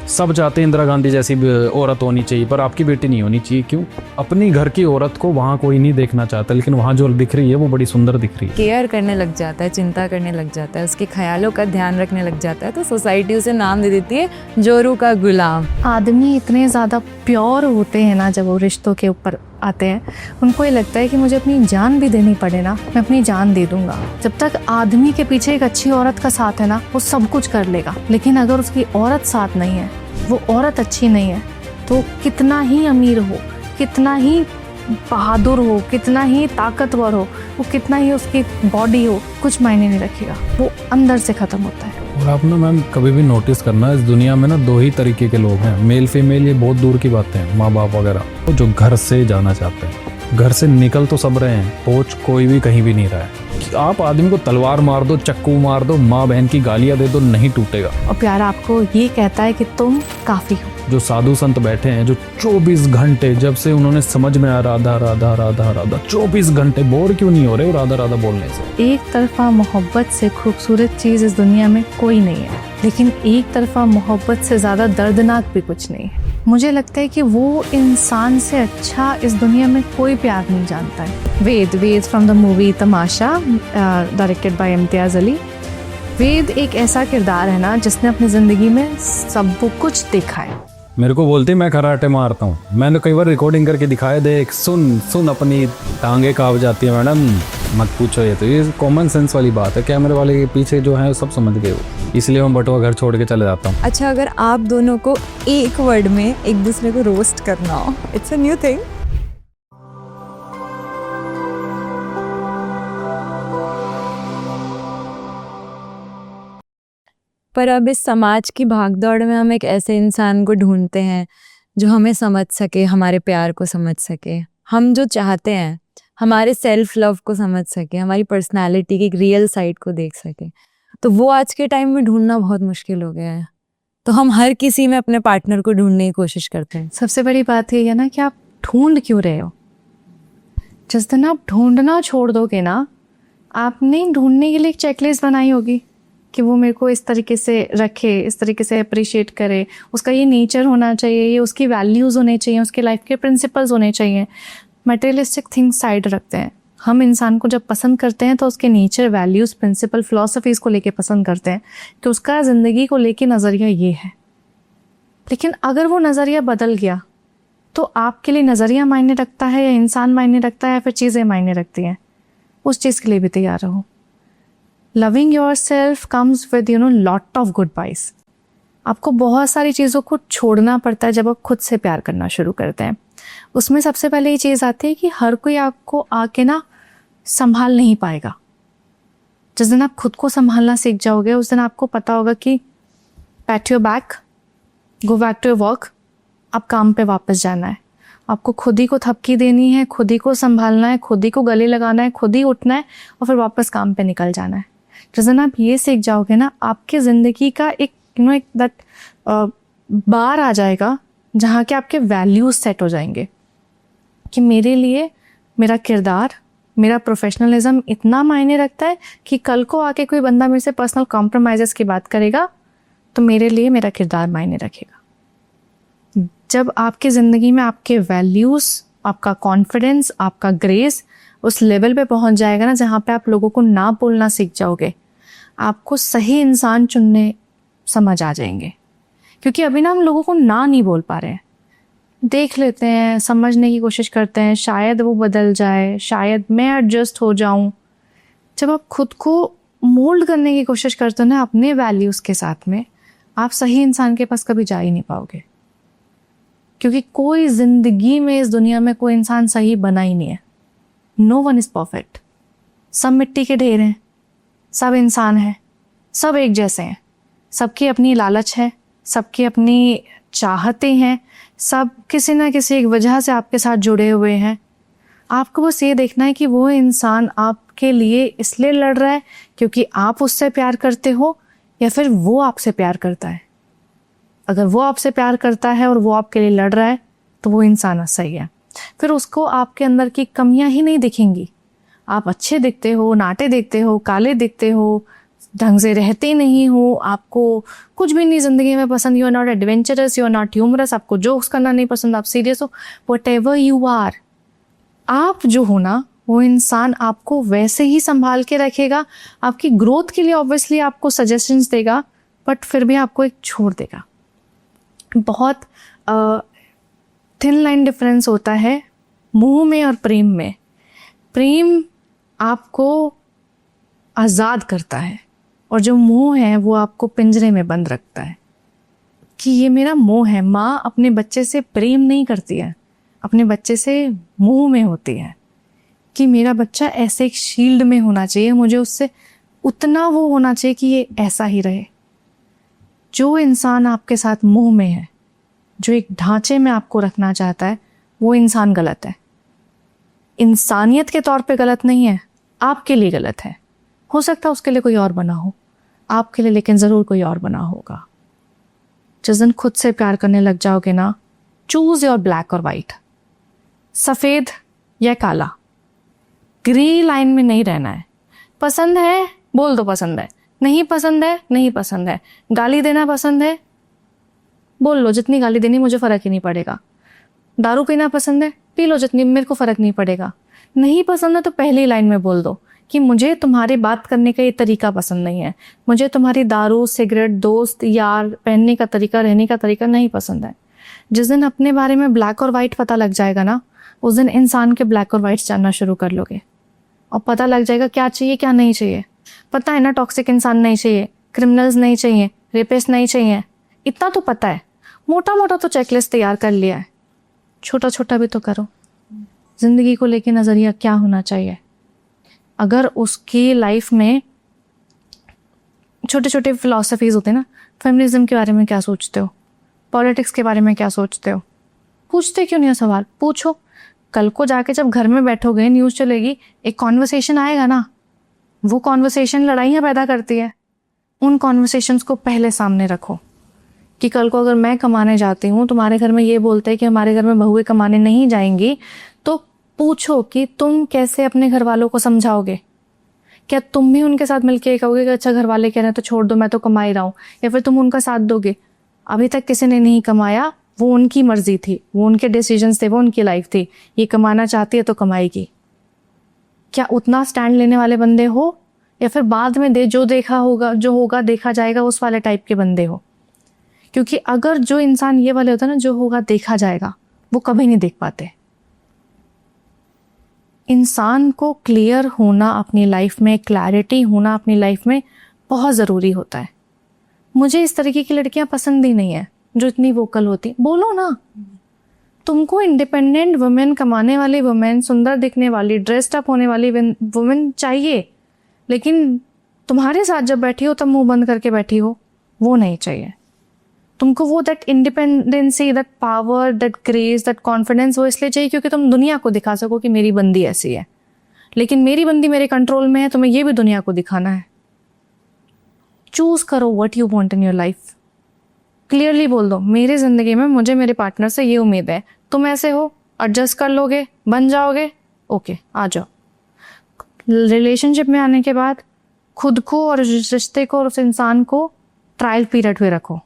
सब चाहते हैं इंदिरा गांधी जैसी औरत होनी चाहिए, पर आपकी बेटी नहीं होनी चाहिए। क्यों? अपनी घर की औरत को वहाँ कोई नहीं देखना चाहता, लेकिन वहाँ जो दिख रही है वो बड़ी सुंदर दिख रही है। केयर करने लग जाता है, चिंता करने लग जाता है, उसके ख्यालों का ध्यान रखने लग जाता है, तो सोसाइटी उसे नाम दे देती है जोरू का गुलाम। आदमी इतने ज़्यादा प्योर होते हैं ना, जब वो रिश्तों के ऊपर आते हैं, उनको ये लगता है कि मुझे अपनी जान भी देनी पड़े ना, मैं अपनी जान दे दूंगा। जब तक आदमी के पीछे एक अच्छी औरत का साथ है ना, वो सब कुछ कर लेगा। लेकिन अगर उसकी औरत साथ नहीं है, वो औरत अच्छी नहीं है, तो कितना ही अमीर हो, कितना ही बहादुर हो, कितना ही ताकतवर हो, वो कितना ही उसकी बॉडी हो, कुछ मायने नहीं रखेगा, वो अंदर से खत्म होता है। और आप ना मैम कभी भी नोटिस करना, इस दुनिया में ना दो ही तरीके के लोग हैं, मेल फीमेल, ये बहुत दूर की बातें हैं, माँ बाप वगैरह, तो जो घर से जाना चाहते हैं। घर से निकल तो सब रहे हैं, पहुंच कोई भी कहीं भी नहीं रहा है। आप आदमी को तलवार मार दो, चक्कू मार दो, माँ बहन की गालियां दे दो, नहीं टूटेगा। और प्यार आपको ये कहता है कि तुम काफी हो। जो साधु संत बैठे हैं, जो 24 घंटे, जब से उन्होंने समझ में आया राधा राधा राधा राधा, 24 घंटे बोर क्यों नहीं हो रहे राधा राधा बोलने से? एक तरफा मोहब्बत से खूबसूरत चीज़ इस दुनिया में कोई नहीं है, लेकिन एक तरफा मोहब्बत से ज़्यादा दर्दनाक भी कुछ नहीं है। मुझे लगता है कि वो इंसान से अच्छा इस दुनिया में कोई प्यार नहीं जानता है। Ved from the movie Tamasha, directed by Imtiaz Ali. Ved एक ऐसा किरदार है ना, जिसने अपनी ज़िंदगी में सब कुछ देखा है। मेरे को बोलती मैं कराटे मारता हूँ, मैंने कई बार रिकॉर्डिंग करके दिखाया, देख सुन अपनी टांगे कांप जाती है मैडम, मत पूछो। ये कॉमन सेंस वाली बात है, कैमरे वाले के पीछे जो है वो सब समझ गए हो, इसलिए मैं बटुआ घर छोड़ के चले जाता हूँ। अच्छा, अगर आप दोनों को एक वर्ड में एक दूसरे को रोस्ट करना हो, इट्स अ न्यू थिंग। पर अब इस समाज की भागदौड़ में हम एक ऐसे इंसान को ढूंढते हैं जो हमें समझ सके, हमारे प्यार को समझ सके, हम जो चाहते हैं, हमारे सेल्फ लव को समझ सके, हमारी पर्सनालिटी की एक रियल साइड को देख सके। तो वो आज के टाइम में ढूंढना बहुत मुश्किल हो गया है, तो हम हर किसी में अपने पार्टनर को ढूंढने की कोशिश करते हैं। सबसे बड़ी बात ये है ना कि आप ढूंढ क्यों रहे हो। जिस दिन आप ढूंढना छोड़ दोगे ना, आपने ढूंढने के लिए एक चेकलिस्ट बनाई होगी कि वो मेरे को इस तरीके से रखे, इस तरीके से अप्रिशिएट करे, उसका ये नेचर होना चाहिए, ये उसकी वैल्यूज़ होने चाहिए, उसके लाइफ के प्रिंसिपल्स होने चाहिए। मटेरियलिस्टिक थिंग्स साइड रखते हैं। हम इंसान को जब पसंद करते हैं तो उसके नेचर, वैल्यूज़, प्रिंसिपल, फिलॉसफीज़ को लेके पसंद करते हैं कि उसका ज़िंदगी को लेके नज़रिया ये है। लेकिन अगर वो नज़रिया बदल गया तो आपके लिए नज़रिया मायने रखता है या इंसान मायने रखता है या फिर चीज़ें मायने रखती हैं, उस चीज़ के लिए भी तैयार रहो। Loving your self comes with lot of good बाइस। आपको बहुत सारी चीज़ों को छोड़ना पड़ता है जब आप खुद से प्यार करना शुरू करते हैं। उसमें सबसे पहले ये चीज़ आती है कि हर कोई आपको आके ना संभाल नहीं पाएगा। जिस दिन आप खुद को संभालना सीख जाओगे, उस दिन आपको पता होगा कि pat your back, go back to your work, अब काम पे वापस जाना है। आपको खुद ही को थपकी देनी है, खुद ही को संभालना है, खुद ही को गले लगाना है, खुद ही उठना है और फिर वापस काम पे निकल जाना है। जिस दिन आप ये सीख जाओगे ना, आपकी ज़िंदगी का एक एक दैट बार आ जाएगा जहाँ के आपके वैल्यूज सेट हो जाएंगे कि मेरे लिए मेरा किरदार, मेरा प्रोफेशनलिज्म इतना मायने रखता है कि कल को आके कोई बंदा मेरे से पर्सनल कॉम्प्रोमाइज़ेस की बात करेगा तो मेरे लिए मेरा किरदार मायने रखेगा। जब आपकी ज़िंदगी में आपके वैल्यूज़, आपका कॉन्फिडेंस, आपका ग्रेस उस लेवल पे पहुंच जाएगा ना, जहाँ पे आप लोगों को ना बोलना सीख जाओगे, आपको सही इंसान चुनने समझ आ जाएंगे। क्योंकि अभी ना हम लोगों को ना नहीं बोल पा रहे हैं, देख लेते हैं, समझने की कोशिश करते हैं, शायद वो बदल जाए, शायद मैं एडजस्ट हो जाऊं। जब आप खुद को मोल्ड करने की कोशिश करते हो ना अपने वैल्यूज़ के साथ में, आप सही इंसान के पास कभी जा ही नहीं पाओगे। क्योंकि कोई ज़िंदगी में, इस दुनिया में कोई इंसान सही बना ही नहीं है। No one is perfect. सब मिट्टी के ढेर हैं, सब इंसान हैं, सब एक जैसे हैं, सबकी अपनी लालच है, सबकी अपनी चाहते हैं, सब किसी ना किसी एक वजह से आपके साथ जुड़े हुए हैं। आपको बस ये देखना है कि वो इंसान आपके लिए इसलिए लड़ रहा है क्योंकि आप उससे प्यार करते हो या फिर वो आपसे प्यार करता है। अगर वो आपसे प्यार करता है और वो आपके लिए लड़ रहा है तो वो इंसान सही है। फिर उसको आपके अंदर की कमियां ही नहीं दिखेंगी। आप अच्छे दिखते हो, नाटे दिखते हो, काले दिखते हो, ढंग से रहते नहीं हो, आपको कुछ भी नहीं ज़िंदगी में पसंद, you are not adventurous, you are not humorous, आपको जोक्स करना नहीं पसंद, आप सीरियस हो, वट एवर यू आर, आप जो हो ना वो इंसान आपको वैसे ही संभाल के रखेगा, आपकी ग्रोथ के लिए ऑब्वियसली आपको सजेशंस देगा, बट फिर भी आपको एक छोड़ देगा। बहुत थिन लाइन डिफरेंस होता है मोह में और प्रेम में। प्रेम आपको आज़ाद करता है और जो मोह है वो आपको पिंजरे में बंद रखता है कि ये मेरा मोह है। माँ अपने बच्चे से प्रेम नहीं करती है, अपने बच्चे से मोह में होती है कि मेरा बच्चा ऐसे एक शील्ड में होना चाहिए, मुझे उससे उतना वो होना चाहिए कि ये ऐसा ही रहे। जो इंसान आपके साथ मोह में है, जो एक ढांचे में आपको रखना चाहता है, वो इंसान गलत है। इंसानियत के तौर पे गलत नहीं है, आपके लिए गलत है। हो सकता है उसके लिए कोई और बना हो, आपके लिए लेकिन ज़रूर कोई और बना होगा। जिस दिन खुद से प्यार करने लग जाओगे ना, चूज योर ब्लैक और वाइट, सफ़ेद या काला, ग्रे लाइन में नहीं रहना है। पसंद है बोल दो पसंद है, नहीं पसंद है नहीं पसंद है, गाली देना पसंद है बोल लो जितनी गाली देनी मुझे फ़र्क ही नहीं पड़ेगा, दारू पीना पसंद है पी लो जितनी, मेरे को फ़र्क नहीं पड़ेगा। नहीं पसंद है तो पहली लाइन में बोल दो कि मुझे तुम्हारी बात करने का ये तरीका पसंद नहीं है, मुझे तुम्हारी दारू सिगरेट दोस्त यार पहनने का तरीका रहने का तरीका नहीं पसंद है। जिस दिन अपने बारे में ब्लैक और वाइट पता लग जाएगा ना, उस दिन इंसान के ब्लैक और वाइट्स जानना शुरू कर लोगे और पता लग जाएगा क्या चाहिए क्या नहीं चाहिए। पता है ना टॉक्सिक इंसान नहीं चाहिए, क्रिमिनल्स नहीं चाहिए, रेपिस्ट नहीं चाहिए, इतना तो पता है। मोटा मोटा तो चेकलिस्ट तैयार कर लिया है, छोटा छोटा भी तो करो। ज़िंदगी को लेके नज़रिया क्या होना चाहिए। अगर उसकी लाइफ में छोटे छोटे फिलॉसफीज़ होते हैं ना, फेमिनिज्म के बारे में क्या सोचते हो, पॉलिटिक्स के बारे में क्या सोचते हो, पूछते क्यों नहीं हो सवाल, पूछो। कल को जाके जब घर में बैठोगे, न्यूज़ चलेगी, एक कॉन्वर्सेशन आएगा ना, वो कॉन्वर्सेशन लड़ाइयाँ पैदा करती है। उन कॉन्वर्सेशंस को पहले सामने रखो कि कल को अगर मैं कमाने जाती हूँ, तुम्हारे घर में ये बोलते हैं कि हमारे घर में बहुएं कमाने नहीं जाएंगी, तो पूछो कि तुम कैसे अपने घर वालों को समझाओगे। क्या तुम भी उनके साथ मिलके कहोगे कि अच्छा घर वाले कह रहे हैं तो छोड़ दो, मैं तो कमा ही रहा हूँ, या फिर तुम उनका साथ दोगे। अभी तक किसी ने नहीं कमाया, वो उनकी मर्जी थी, वो उनके डिसीजंस थे, वो उनकी लाइफ थी। ये कमाना चाहती है तो कमाएगी। क्या उतना स्टैंड लेने वाले बंदे हो, या फिर बाद में जो देखा होगा जो होगा देखा जाएगा उस वाले टाइप के बंदे हो। क्योंकि अगर जो इंसान ये वाले होता है ना, जो होगा देखा जाएगा, वो कभी नहीं देख पाते। इंसान को क्लियर होना अपनी लाइफ में, क्लैरिटी होना अपनी लाइफ में बहुत ज़रूरी होता है। मुझे इस तरीके की लड़कियां पसंद ही नहीं है जो इतनी वोकल होती। बोलो ना, तुमको इंडिपेंडेंट वुमेन, कमाने वाली वुमेन, सुंदर दिखने वाली, ड्रेस्ड अप होने वाली वुमेन चाहिए, लेकिन तुम्हारे साथ जब बैठी हो तब मुंह बंद करके बैठी हो, वो नहीं चाहिए। तुमको वो that independency, that power, that grace, that confidence वो इसलिए चाहिए क्योंकि तुम दुनिया को दिखा सको कि मेरी बंदी ऐसी है। लेकिन मेरी बंदी मेरे कंट्रोल में है, तुम्हें ये भी दुनिया को दिखाना है। चूज करो what you want in your life. Clearly बोल दो, मेरी ज़िंदगी में मुझे मेरे पार्टनर से ये उम्मीद है, तुम ऐसे हो, एडजस्ट कर लोगे, बन जाओगे, ओके आ जाओ। रिलेशनशिप में आने के बाद खुद को और रिश्ते को और उस इंसान को ट्रायल पीरियड में रखो।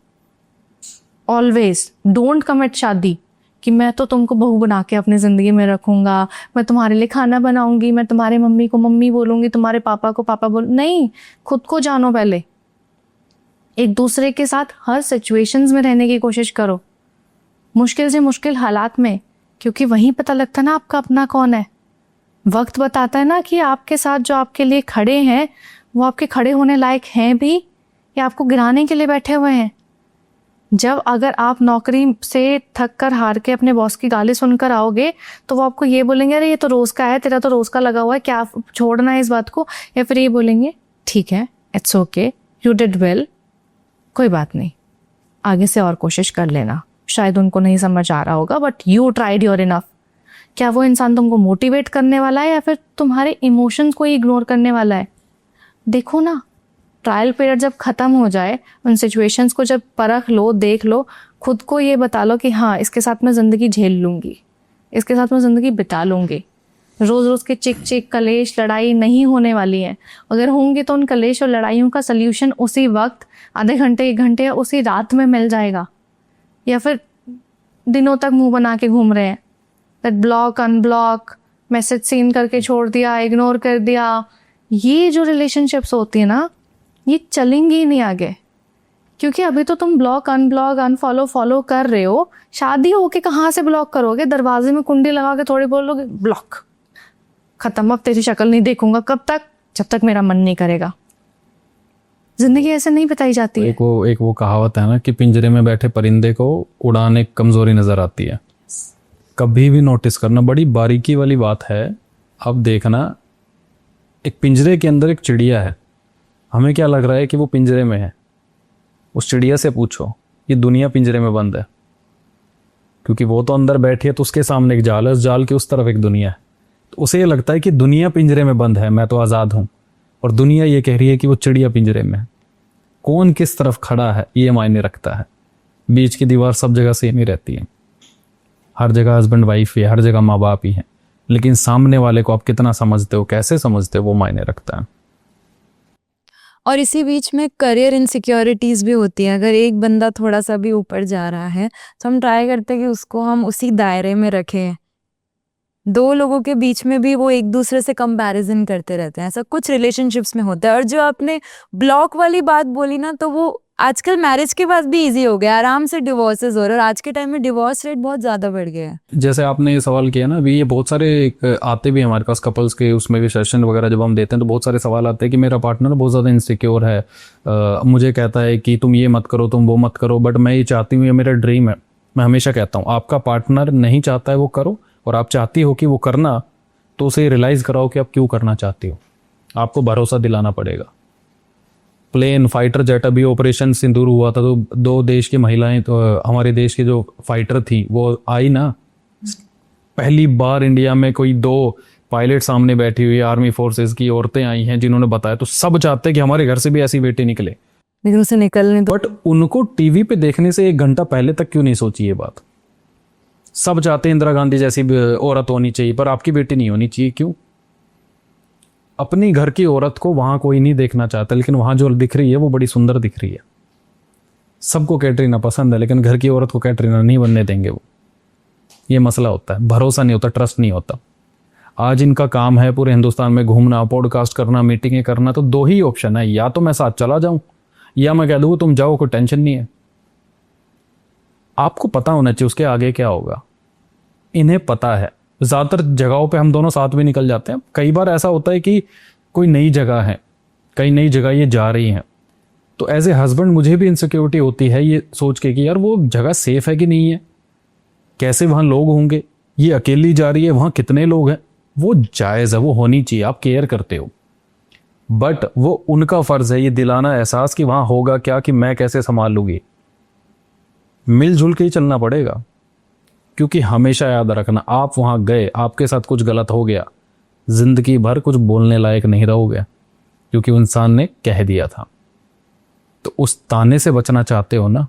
ऑलवेज डोंट कमिट शादी कि मैं तो तुमको बहू बना के अपनी ज़िंदगी में रखूँगा, मैं तुम्हारे लिए खाना बनाऊँगी, मैं तुम्हारे मम्मी को मम्मी बोलूँगी, तुम्हारे पापा को पापा नहीं, खुद को जानो पहले। एक दूसरे के साथ हर सिचुएशंस में रहने की कोशिश करो, मुश्किल से मुश्किल हालात में, क्योंकि वहीं पता लगता है ना आपका अपना कौन है। वक्त बताता है ना कि आपके साथ जो आपके लिए खड़े हैं वो आपके खड़े होने लायक हैं भी या आपको गिराने के लिए बैठे हुए हैं। जब अगर आप नौकरी से थक कर हार के अपने बॉस की गाली सुनकर आओगे तो वो आपको ये बोलेंगे अरे ये तो रोज़ का है, तेरा तो रोज़ का लगा हुआ है, क्या छोड़ना है इस बात को, या फिर ये बोलेंगे ठीक है, it's okay, you did well, कोई बात नहीं, आगे से और कोशिश कर लेना। शायद उनको नहीं समझ आ रहा होगा but you tried your enough. क्या वो इंसान तुमको मोटिवेट करने वाला है या फिर तुम्हारे इमोशंस को इग्नोर करने वाला है? देखो ना, ट्रायल पीरियड जब ख़त्म हो जाए, उन सिचुएशंस को जब परख लो, देख लो, खुद को ये बता लो कि हाँ इसके साथ मैं ज़िंदगी झेल लूँगी, इसके साथ मैं ज़िंदगी बिता लूँगी, रोज़ रोज़ के चिक चिक कलेश लड़ाई नहीं होने वाली है। अगर होंगे तो उन कलेश और लड़ाइयों का सल्यूशन उसी वक्त, आधे घंटे 1 घंटे या उसी रात में मिल जाएगा, या फिर दिनों तक मुंह बना के घूम रहे हैं। That block unblock, message seen करके छोड़ दिया, इग्नोर कर दिया, ये जो रिलेशनशिप्स होती है ना, ये चलेंगी ही नहीं आगे। क्योंकि अभी तो तुम ब्लॉक अनब्लॉक अनफॉलो फॉलो कर रहे हो, शादी होके कहाँ से ब्लॉक करोगे? दरवाजे में कुंडी लगा के थोड़ी बोलोगे ब्लॉक, खत्म, अब तेरी शक्ल नहीं देखूंगा। कब तक? जब तक मेरा मन नहीं करेगा। जिंदगी ऐसे नहीं बिताई जाती है। एक वो कहावत है ना कि पिंजरे में बैठे परिंदे को उड़ान एक कमजोरी नजर आती है। कभी भी नोटिस करना, बड़ी बारीकी वाली बात है। अब देखना, एक पिंजरे के अंदर एक चिड़िया है, हमें क्या लग रहा है कि वो पिंजरे में है। उस चिड़िया से पूछो ये दुनिया पिंजरे में बंद है, क्योंकि वो तो अंदर बैठी है तो उसके सामने एक जाल है, उस जाल के उस तरफ एक दुनिया है। तो उसे ये लगता है कि दुनिया पिंजरे में बंद है, मैं तो आज़ाद हूँ, और दुनिया ये कह रही है कि वो चिड़िया पिंजरे में है। कौन किस तरफ खड़ा है ये मायने रखता है। बीच की दीवार सब जगह सेम ही रहती है, हर जगह हस्बैंड वाइफ ही है, हर जगह माँ बाप ही है, लेकिन सामने वाले को आप कितना समझते हो, कैसे समझते हो, वो मायने रखता है। और इसी बीच में करियर इनसिक्योरिटीज़ भी होती हैं। अगर एक बंदा थोड़ा सा भी ऊपर जा रहा है तो हम ट्राई करते हैं कि उसको हम उसी दायरे में रखें। 2 लोगों के बीच में भी वो एक दूसरे से कंपैरिजन करते रहते हैं, ऐसा कुछ रिलेशनशिप्स में होता है। और जो आपने ब्लॉक वाली बात बोली ना, तो वो आजकल मैरिज के बाद भी इजी हो गया, आराम से डिवोर्सेस हो रहे हैं, और आज के टाइम में डिवोर्स रेट बहुत ज़्यादा बढ़ गया है। जैसे आपने ये सवाल किया ना, अभी ये बहुत सारे आते भी हमारे पास कपल्स के, उसमें भी सेशन वगैरह जब हम देते हैं तो बहुत सारे सवाल आते हैं कि मेरा पार्टनर बहुत ज़्यादा इनसिक्योर है, मुझे कहता है कि तुम ये मत करो, तुम वो मत करो, बट मैं ये चाहती हूँ, ये मेरा ड्रीम है। मैं हमेशा कहता हूँ, आपका पार्टनर नहीं चाहता है वो करो, और आप चाहती हो कि वो करना, तो उसे रियलाइज़ कराओ कि आप क्यों करना चाहती हो। आपको भरोसा दिलाना पड़ेगा। प्लेन फाइटर जेट, अभी ऑपरेशन सिंदूर हुआ था तो 2 देश की महिलाएं, तो हमारे देश की जो फाइटर थी वो आई ना, पहली बार इंडिया में कोई 2 पायलट सामने बैठी हुई आर्मी फोर्सेस की औरतें आई हैं जिन्होंने बताया। तो सब चाहते हैं कि हमारे घर से भी ऐसी बेटी निकले, लेकिन उसे निकलने दो। बट उनको टीवी पे देखने से 1 घंटा पहले तक क्यों नहीं सोची ये बात। सब चाहते हैं इंदिरा गांधी जैसी औरत होनी चाहिए, पर आपकी बेटी नहीं होनी चाहिए। क्यों? अपनी घर की औरत को वहां कोई नहीं देखना चाहता, लेकिन वहां जो दिख रही है वो बड़ी सुंदर दिख रही है। सबको कैटरीना पसंद है, लेकिन घर की औरत को कैटरीना नहीं बनने देंगे वो। ये मसला होता है, भरोसा नहीं होता, ट्रस्ट नहीं होता। आज इनका काम है पूरे हिंदुस्तान में घूमना, पॉडकास्ट करना, मीटिंगें करना, तो 2 ही ऑप्शन है, या तो मैं साथ चला जाऊं या मैं कह दूं तुम जाओ, कोई टेंशन नहीं है। आपको पता होना चाहिए उसके आगे क्या होगा। इन्हें पता है। ज़्यादातर जगहों पे हम दोनों साथ भी निकल जाते हैं। कई बार ऐसा होता है कि कोई नई जगह है, कई नई जगह ये जा रही हैं, तो एज ए हस्बैंड मुझे भी इनसिक्योरिटी होती है ये सोच के कि यार वो जगह सेफ है कि नहीं है, कैसे वहाँ लोग होंगे, ये अकेली जा रही है, वहाँ कितने लोग हैं। वो जायज़ है, वो होनी चाहिए, आप केयर करते हो, बट वो उनका फ़र्ज़ है ये दिलाना एहसास कि वहाँ होगा क्या, कि मैं कैसे संभाल लूँगी। मिलजुल के ही चलना पड़ेगा, क्योंकि हमेशा याद रखना, आप वहाँ गए, आपके साथ कुछ गलत हो गया, ज़िंदगी भर कुछ बोलने लायक नहीं रहोगे, क्योंकि इंसान ने कह दिया था। तो उस ताने से बचना चाहते हो ना,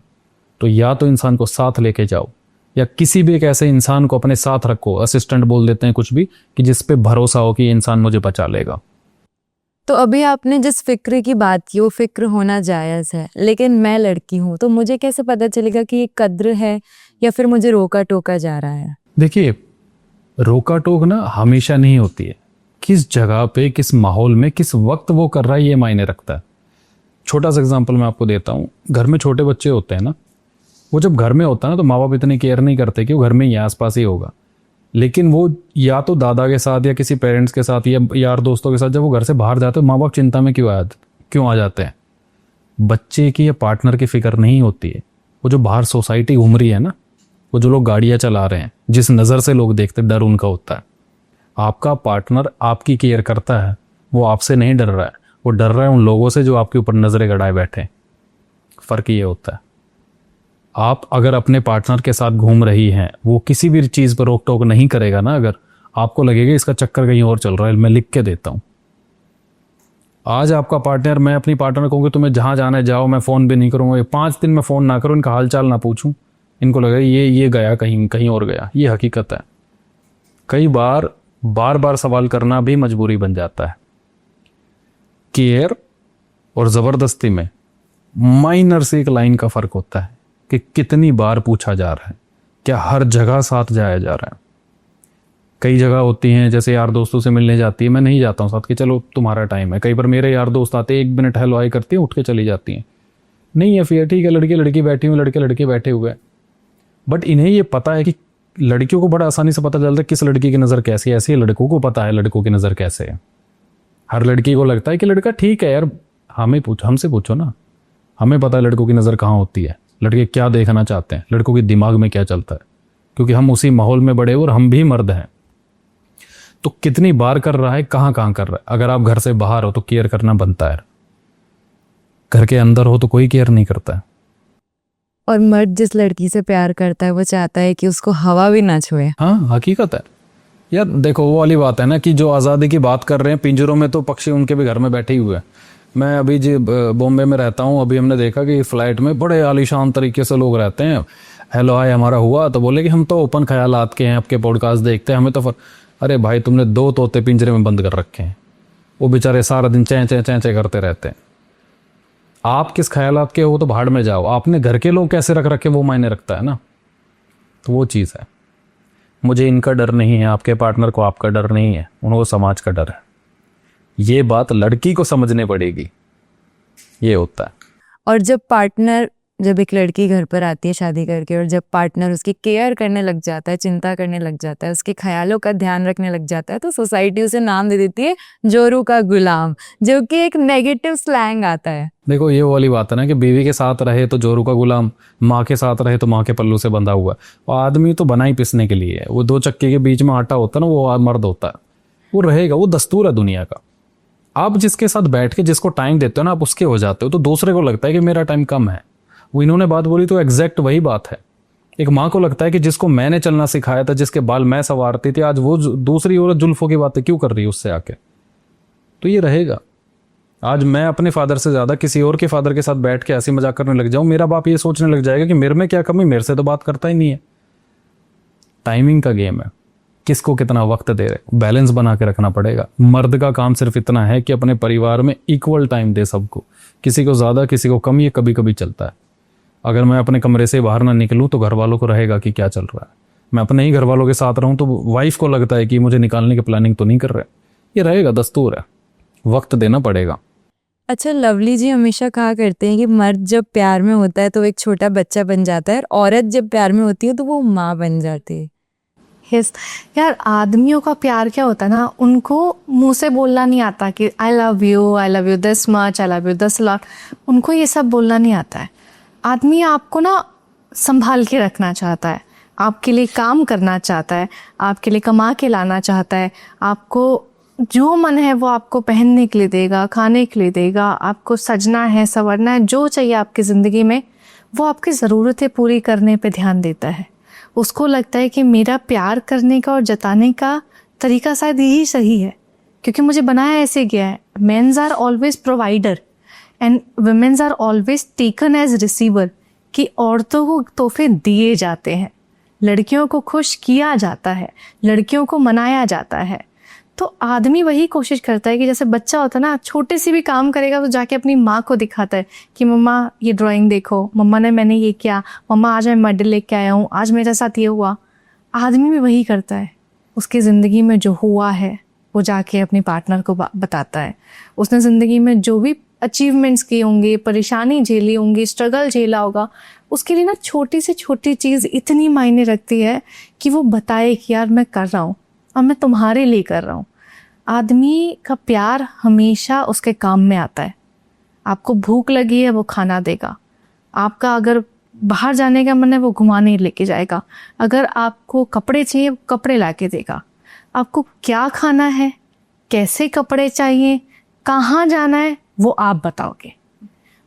तो या तो इंसान को साथ लेके जाओ, या किसी भी एक ऐसे इंसान को अपने साथ रखो, असिस्टेंट बोल देते हैं कुछ भी, कि जिस पे भरोसा हो कि ये इंसान मुझे बचा लेगा। तो अभी आपने जिस फ़िक्र की बात की, वो फ़िक्र होना जायज़ है, लेकिन मैं लड़की हूँ, तो मुझे कैसे पता चलेगा कि ये कद्र है या फिर मुझे रोका टोका जा रहा है? देखिए, रोका टोक ना हमेशा नहीं होती है। किस जगह पे, किस माहौल में, किस वक्त वो कर रहा है, ये मायने रखता है। छोटा सा एग्जांपल मैं आपको देता हूँ। घर में छोटे बच्चे होते हैं ना, वो जब घर में होता है ना, तो माँ बाप इतनी केयर नहीं करते कि वो घर में ही आसपास ही होगा, लेकिन वो या तो दादा के साथ या किसी पेरेंट्स के साथ या यार दोस्तों के साथ जब वो घर से बाहर जाते हैं, माँ बाप चिंता में क्यों आ जाते हैं। बच्चे की या पार्टनर की फिक्र नहीं होती है। वो जो बाहर सोसाइटी घूम रही है ना, वो जो लोग गाड़ियाँ चला रहे हैं, जिस नज़र से लोग देखते, डर उनका होता है। आपका पार्टनर आपकी केयर करता है, वो आपसे नहीं डर रहा है, वो डर रहा है उन लोगों से जो आपके ऊपर नज़रें गड़ाए बैठे हैं। फ़र्क ये होता है। आप अगर अपने पार्टनर के साथ घूम रही हैं, वो किसी भी चीज़ पर रोक टोक नहीं करेगा ना, अगर आपको लगेगा इसका चक्कर कहीं और चल रहा है, मैं लिख के देता हूँ। आज आपका पार्टनर, मैं अपनी पार्टनर कहूँगी तुम्हें जहाँ जाना है जाओ, मैं फ़ोन भी नहीं करूँगा, 5 दिन में फ़ोन ना करूँ, इनका हाल चाल ना पूछूँ, इनको लगेगा ये गया कहीं और गया। ये हकीकत है। कई बार बार बार सवाल करना भी मजबूरी बन जाता है। केयर और ज़बरदस्ती में माइनर से एक लाइन का फ़र्क होता है कि कितनी बार पूछा जा रहा है, क्या हर जगह साथ जाया जा रहा है। कई जगह होती हैं, जैसे यार दोस्तों से मिलने जाती है, मैं नहीं जाता हूँ साथ कि चलो तुम्हारा टाइम है। कई बार मेरे यार दोस्त आते, 1 मिनट हेलो हाय करती हैं, उठ के चली जाती हैं। नहीं है फिर ठीक है, लड़के लड़की बैठी हुई, लड़के लड़के बैठे हुए हैं। बट इन्हें ये पता है कि लड़कियों को बड़ा आसानी से पता चलता है किस लड़की की नज़र कैसी है। ऐसे ही लड़कों को पता है लड़कों की नज़र कैसे है। हर लड़की को लगता है कि लड़का ठीक है यार, हमसे पूछो ना, हमें पता है लड़कों की नज़र कहाँ होती है, लड़के क्या देखना चाहते हैं, लड़कों के दिमाग में क्या चलता है, क्योंकि हम उसी माहौल में बड़े और हम भी मर्द हैं। तो कितनी बार कर रहा है, कहाँ कहाँ कर रहा है। अगर आप घर से बाहर हो तो केयर करना बनता है, घर के अंदर हो तो कोई केयर नहीं करता है। और मर्द जिस लड़की से प्यार करता है वो चाहता है कि उसको हवा भी ना छुए। हाँ, हकीकत है यार। देखो वो वाली बात है ना कि जो आज़ादी की बात कर रहे हैं, पिंजरों में तो पक्षी उनके भी घर में बैठे ही हुए हैं। मैं अभी जी बॉम्बे में रहता हूँ, अभी हमने देखा कि फ्लाइट में बड़े आलीशान तरीके से लोग रहते हैं। हेलो हाय हमारा हुआ तो बोले कि हम तो ओपन ख्यालात के हैं, आपके पॉडकास्ट देखते हैं, हमें तो अरे भाई तुमने 2 तोते पिंजरे में बंद कर रखे हैं, वो बेचारे सारा दिन चैं चैं चैं चैं करते रहते हैं। आप किस ख्यालात के हो तो भाड़ में जाओ, आपने घर के लोग कैसे रख रखे वो मायने रखता है ना। तो वो चीज़ है। मुझे इनका डर नहीं है, आपके पार्टनर को आपका डर नहीं है, उनको समाज का डर है। ये बात लड़की को समझनी पड़ेगी, ये होता है। और जब एक लड़की घर पर आती है शादी करके, और जब पार्टनर उसकी केयर करने लग जाता है, चिंता करने लग जाता है, उसके ख्यालों का ध्यान रखने लग जाता है, तो सोसाइटी उसे नाम दे देती है जोरू का गुलाम, जो कि एक नेगेटिव स्लैंग आता है। देखो ये वाली बात है ना कि बीवी के साथ रहे तो जोरू का गुलाम, माँ के साथ रहे तो माँ के पल्लू से बंधा हुआ। और आदमी तो बना ही पिसने के लिए है। वो 2 चक्के के बीच में आटा होता है ना, वो मर्द होता है, वो रहेगा, वो दस्तूर है दुनिया का। आप जिसके साथ बैठ के जिसको टाइम देते हो ना, आप उसके हो जाते हो, तो दूसरे को लगता है कि मेरा टाइम कम है। वो इन्होंने बात बोली तो एग्जैक्ट वही बात है। एक माँ को लगता है कि जिसको मैंने चलना सिखाया था, जिसके बाल मैं संवारती थी, आज वो दूसरी औरत जुल्फों की बातें क्यों कर रही है उससे आके। तो ये रहेगा। आज मैं अपने फादर से ज़्यादा किसी और के फादर के साथ बैठ के हंसी मजाक करने लग जाऊं, मेरा बाप ये सोचने लग जाएगा कि मेरे में क्या कमी, मेरे से तो बात करता ही नहीं है। टाइमिंग का गेम है, किसको कितना वक्त दे रहे, बैलेंस बना के रखना पड़ेगा। मर्द का काम सिर्फ इतना है कि अपने परिवार में इक्वल टाइम दे सबको, किसी को ज़्यादा किसी को कम, ये कभी कभी चलता है। अगर मैं अपने कमरे से बाहर ना निकलूं तो घर वालों को रहेगा कि क्या चल रहा है। मैं अपने ही घर वालों के साथ रहूं तो वाइफ को लगता है कि मुझे निकालने की प्लानिंग तो नहीं कर रहे। ये रहेगा, दस्तूर है, वक्त देना पड़ेगा। अच्छा, लवली जी हमेशा कहा करते हैं कि मर्द जब प्यार में होता है तो एक छोटा बच्चा बन जाता है, और औरत जब प्यार में होती है तो वो माँ बन जाती है। यस यार, आदमियों का प्यार क्या होता है ना, उनको मुंह से बोलना नहीं आता कि I love you this much, I love you this lot. उनको ये सब बोलना नहीं आता है। आदमी आपको ना संभाल के रखना चाहता है, आपके लिए काम करना चाहता है, आपके लिए कमा के लाना चाहता है, आपको जो मन है वो आपको पहनने के लिए देगा, खाने के लिए देगा, आपको सजना है, संवरना है, जो चाहिए आपकी ज़िंदगी में वो आपकी ज़रूरतें पूरी करने पे ध्यान देता है। उसको लगता है कि मेरा प्यार करने का और जताने का तरीका शायद यही सही है, क्योंकि मुझे बनाया ऐसे गया है। Mens are always provider and womens are always taken as receiver, कि औरतों को तोहफे दिए जाते हैं, लड़कियों को खुश किया जाता है, लड़कियों को मनाया जाता है। तो आदमी वही कोशिश करता है कि जैसे बच्चा होता है ना, छोटे से भी काम करेगा तो जाके अपनी माँ को दिखाता है कि मम्मा ये ड्राइंग देखो, मम्मा ने मैंने ये किया, मम्मा आज मैं मेडल लेके आया हूँ, आज मेरे साथ ये हुआ। आदमी भी वही करता है, उसकी ज़िंदगी में जो हुआ है वो जाके अपनी पार्टनर को बताता है। उसने ज़िंदगी में जो भी अचीवमेंट्स किए होंगे, परेशानी झेली होंगी, स्ट्रगल झेला होगा, उसके लिए ना छोटी से छोटी चीज़ इतनी मायने रखती है कि वो बताए कि यार मैं कर रहा हूँ और मैं तुम्हारे लिए कर रहा हूँ। आदमी का प्यार हमेशा उसके काम में आता है। आपको भूख लगी है वो खाना देगा, आपका अगर बाहर जाने का मन है वो घुमाने लेके जाएगा, अगर आपको कपड़े चाहिए वो कपड़े ला के देगा, आपको क्या खाना है, कैसे कपड़े चाहिए, कहाँ जाना है वो आप बताओगे।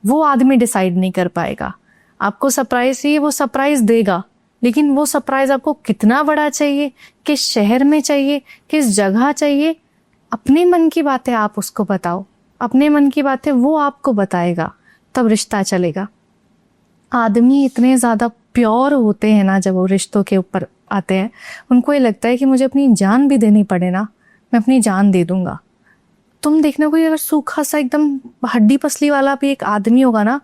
वो आदमी डिसाइड नहीं कर पाएगा। आपको सरप्राइज चाहिए वो सरप्राइज देगा, लेकिन वो सरप्राइज आपको कितना बड़ा चाहिए, किस शहर में चाहिए, किस जगह चाहिए, अपने मन की बातें आप उसको बताओ, अपने मन की बातें वो आपको बताएगा, तब रिश्ता चलेगा। आदमी इतने ज़्यादा प्योर होते हैं ना, जब वो रिश्तों के ऊपर आते हैं, उनको ये लगता है कि मुझे अपनी जान भी देनी पड़े ना, मैं अपनी जान दे दूंगा। तुम देखना, कोई अगर सूखा सा एकदम हड्डी पसली वाला भी एक आदमी होगा ना,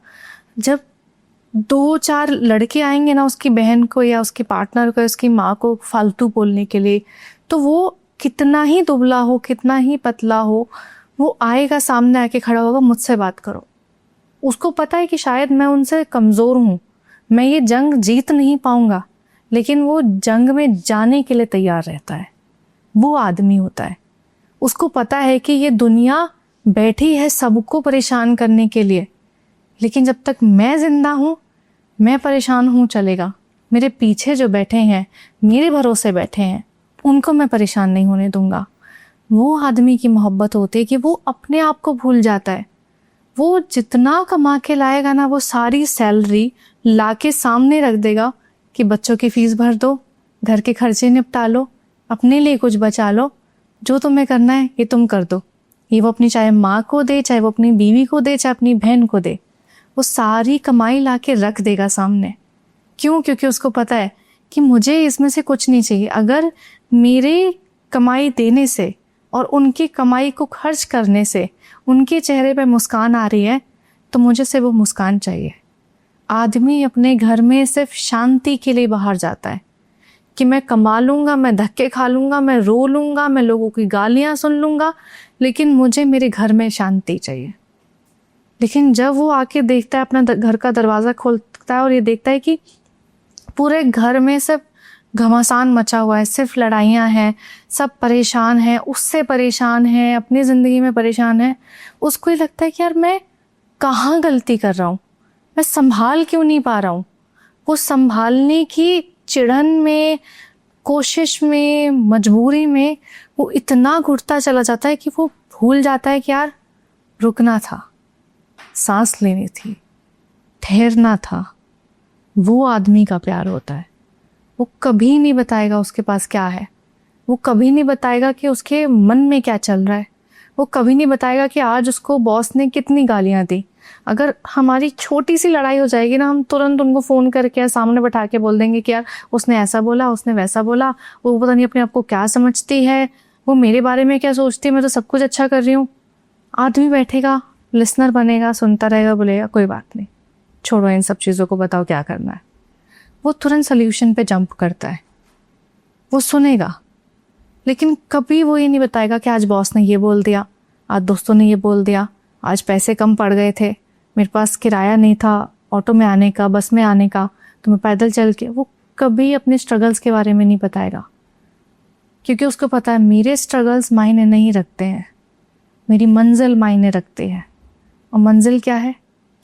जब 2-4 लड़के आएंगे ना उसकी बहन को या उसके पार्टनर को, उसकी माँ को फालतू बोलने के लिए, तो वो कितना ही दुबला हो, कितना ही पतला हो, वो आएगा, सामने आके खड़ा होगा, मुझसे बात करो। उसको पता है कि शायद मैं उनसे कमज़ोर हूँ, मैं ये जंग जीत नहीं पाऊंगा, लेकिन वो जंग में जाने के लिए तैयार रहता है। वो आदमी होता है। उसको पता है कि ये दुनिया बैठी है सबको परेशान करने के लिए, लेकिन जब तक मैं जिंदा हूँ, मैं परेशान हूँ चलेगा। मेरे पीछे जो बैठे हैं, मेरे भरोसे बैठे हैं, उनको मैं परेशान नहीं होने दूंगा। वो आदमी की मोहब्बत होती है कि वो अपने आप को भूल जाता है। वो जितना कमा के लाएगा ना, वो सारी सैलरी ला के सामने रख देगा कि बच्चों की फीस भर दो, घर के खर्चे निपटा लो, अपने लिए कुछ बचा लो, जो तुम्हें करना है ये तुम कर दो। ये वो अपनी चाहे माँ को दे, चाहे वो अपनी बीवी को दे, चाहे अपनी बहन को दे, वो सारी कमाई ला के रख देगा सामने। क्यों? क्योंकि उसको पता है कि मुझे इसमें से कुछ नहीं चाहिए। अगर मेरे कमाई देने से और उनकी कमाई को खर्च करने से उनके चेहरे पे मुस्कान आ रही है, तो मुझे से वो मुस्कान चाहिए। आदमी अपने घर में सिर्फ शांति के लिए बाहर जाता है कि मैं कमा लूँगा, मैं धक्के खा लूँगा, मैं रो लूँगा, मैं लोगों की गालियाँ सुन लूँगा, लेकिन मुझे मेरे घर में शांति चाहिए। लेकिन जब वो आके देखता है, अपना घर का दरवाज़ा खोलता है और ये देखता है कि पूरे घर में सिर्फ घमासान मचा हुआ है, सिर्फ लड़ाइयाँ हैं, सब परेशान हैं, उससे परेशान हैं, अपनी ज़िंदगी में परेशान है, उसको ये लगता है कि यार मैं कहाँ गलती कर रहा हूँ, मैं संभाल क्यों नहीं पा रहा हूँ। वो संभालने की चिढ़न में, कोशिश में, मजबूरी में वो इतना घुटता चला जाता है कि वो भूल जाता है कि यार रुकना था, सांस लेनी थी, ठहरना था। वो आदमी का प्यार होता है। वो कभी नहीं बताएगा उसके पास क्या है, वो कभी नहीं बताएगा कि उसके मन में क्या चल रहा है, वो कभी नहीं बताएगा कि आज उसको बॉस ने कितनी गालियां दी। अगर हमारी छोटी सी लड़ाई हो जाएगी ना, हम तुरंत उनको फ़ोन करके सामने बैठा के बोल देंगे कि यार उसने ऐसा बोला, उसने वैसा बोला, वो पता नहीं अपने आप को क्या समझती है, वो मेरे बारे में क्या सोचती है, मैं तो सब कुछ अच्छा कर रही हूँ। आदमी बैठेगा, लिसनर बनेगा, सुनता रहेगा, बोलेगा कोई बात नहीं, छोड़ो इन सब चीज़ों को, बताओ क्या करना है। वो तुरंत सोल्यूशन पे जंप करता है, वो सुनेगा, लेकिन कभी वो ये नहीं बताएगा कि आज बॉस ने ये बोल दिया, आज दोस्तों ने ये बोल दिया, आज पैसे कम पड़ गए थे, मेरे पास किराया नहीं था ऑटो में आने का, बस में आने का, तो मैं पैदल चल के। वो कभी अपने स्ट्रगल्स के बारे में नहीं बताएगा, क्योंकि उसको पता है मेरे स्ट्रगल्स मायने नहीं रखते हैं, मेरी मंजिल मायने रखती है। और मंजिल क्या है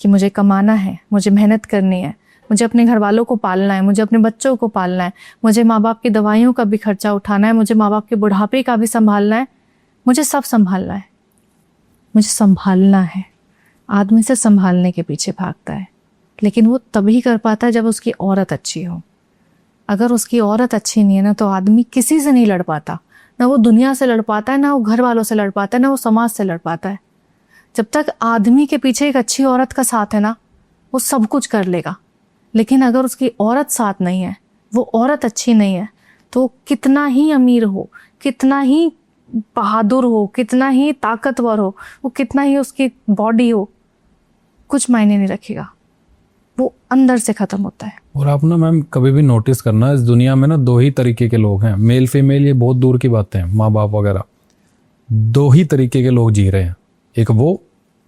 कि मुझे कमाना है, मुझे मेहनत करनी है, मुझे अपने घर वालों को पालना है, मुझे अपने बच्चों को पालना है, मुझे माँ बाप की दवाइयों का भी खर्चा उठाना है, मुझे माँ बाप के बुढ़ापे का भी संभालना है, मुझे सब संभालना है, मुझे संभालना है। आदमी से संभालने के पीछे भागता है, लेकिन वो तभी कर पाता है जब उसकी औरत अच्छी हो। अगर उसकी औरत अच्छी नहीं है ना, तो आदमी किसी से नहीं लड़ पाता, ना वो दुनिया से लड़ पाता है, ना वो घर वालों से लड़ पाता है, ना वो समाज से लड़ पाता है। जब तक आदमी के पीछे एक अच्छी औरत का साथ है ना, वो सब कुछ कर लेगा। लेकिन अगर उसकी औरत साथ नहीं है, वो औरत अच्छी नहीं है, तो कितना ही अमीर हो, कितना ही बहादुर हो, कितना ही ताकतवर हो, वो कितना ही उसकी बॉडी हो, कुछ मायने नहीं रखेगा, वो अंदर से खत्म होता है। और आप ना मैम कभी भी नोटिस करना, इस दुनिया में ना 2 ही तरीके के लोग हैं, मेल फीमेल ये बहुत दूर की बातें हैं, माँ बाप वगैरह, 2 ही तरीके के लोग जी रहे हैं। एक वो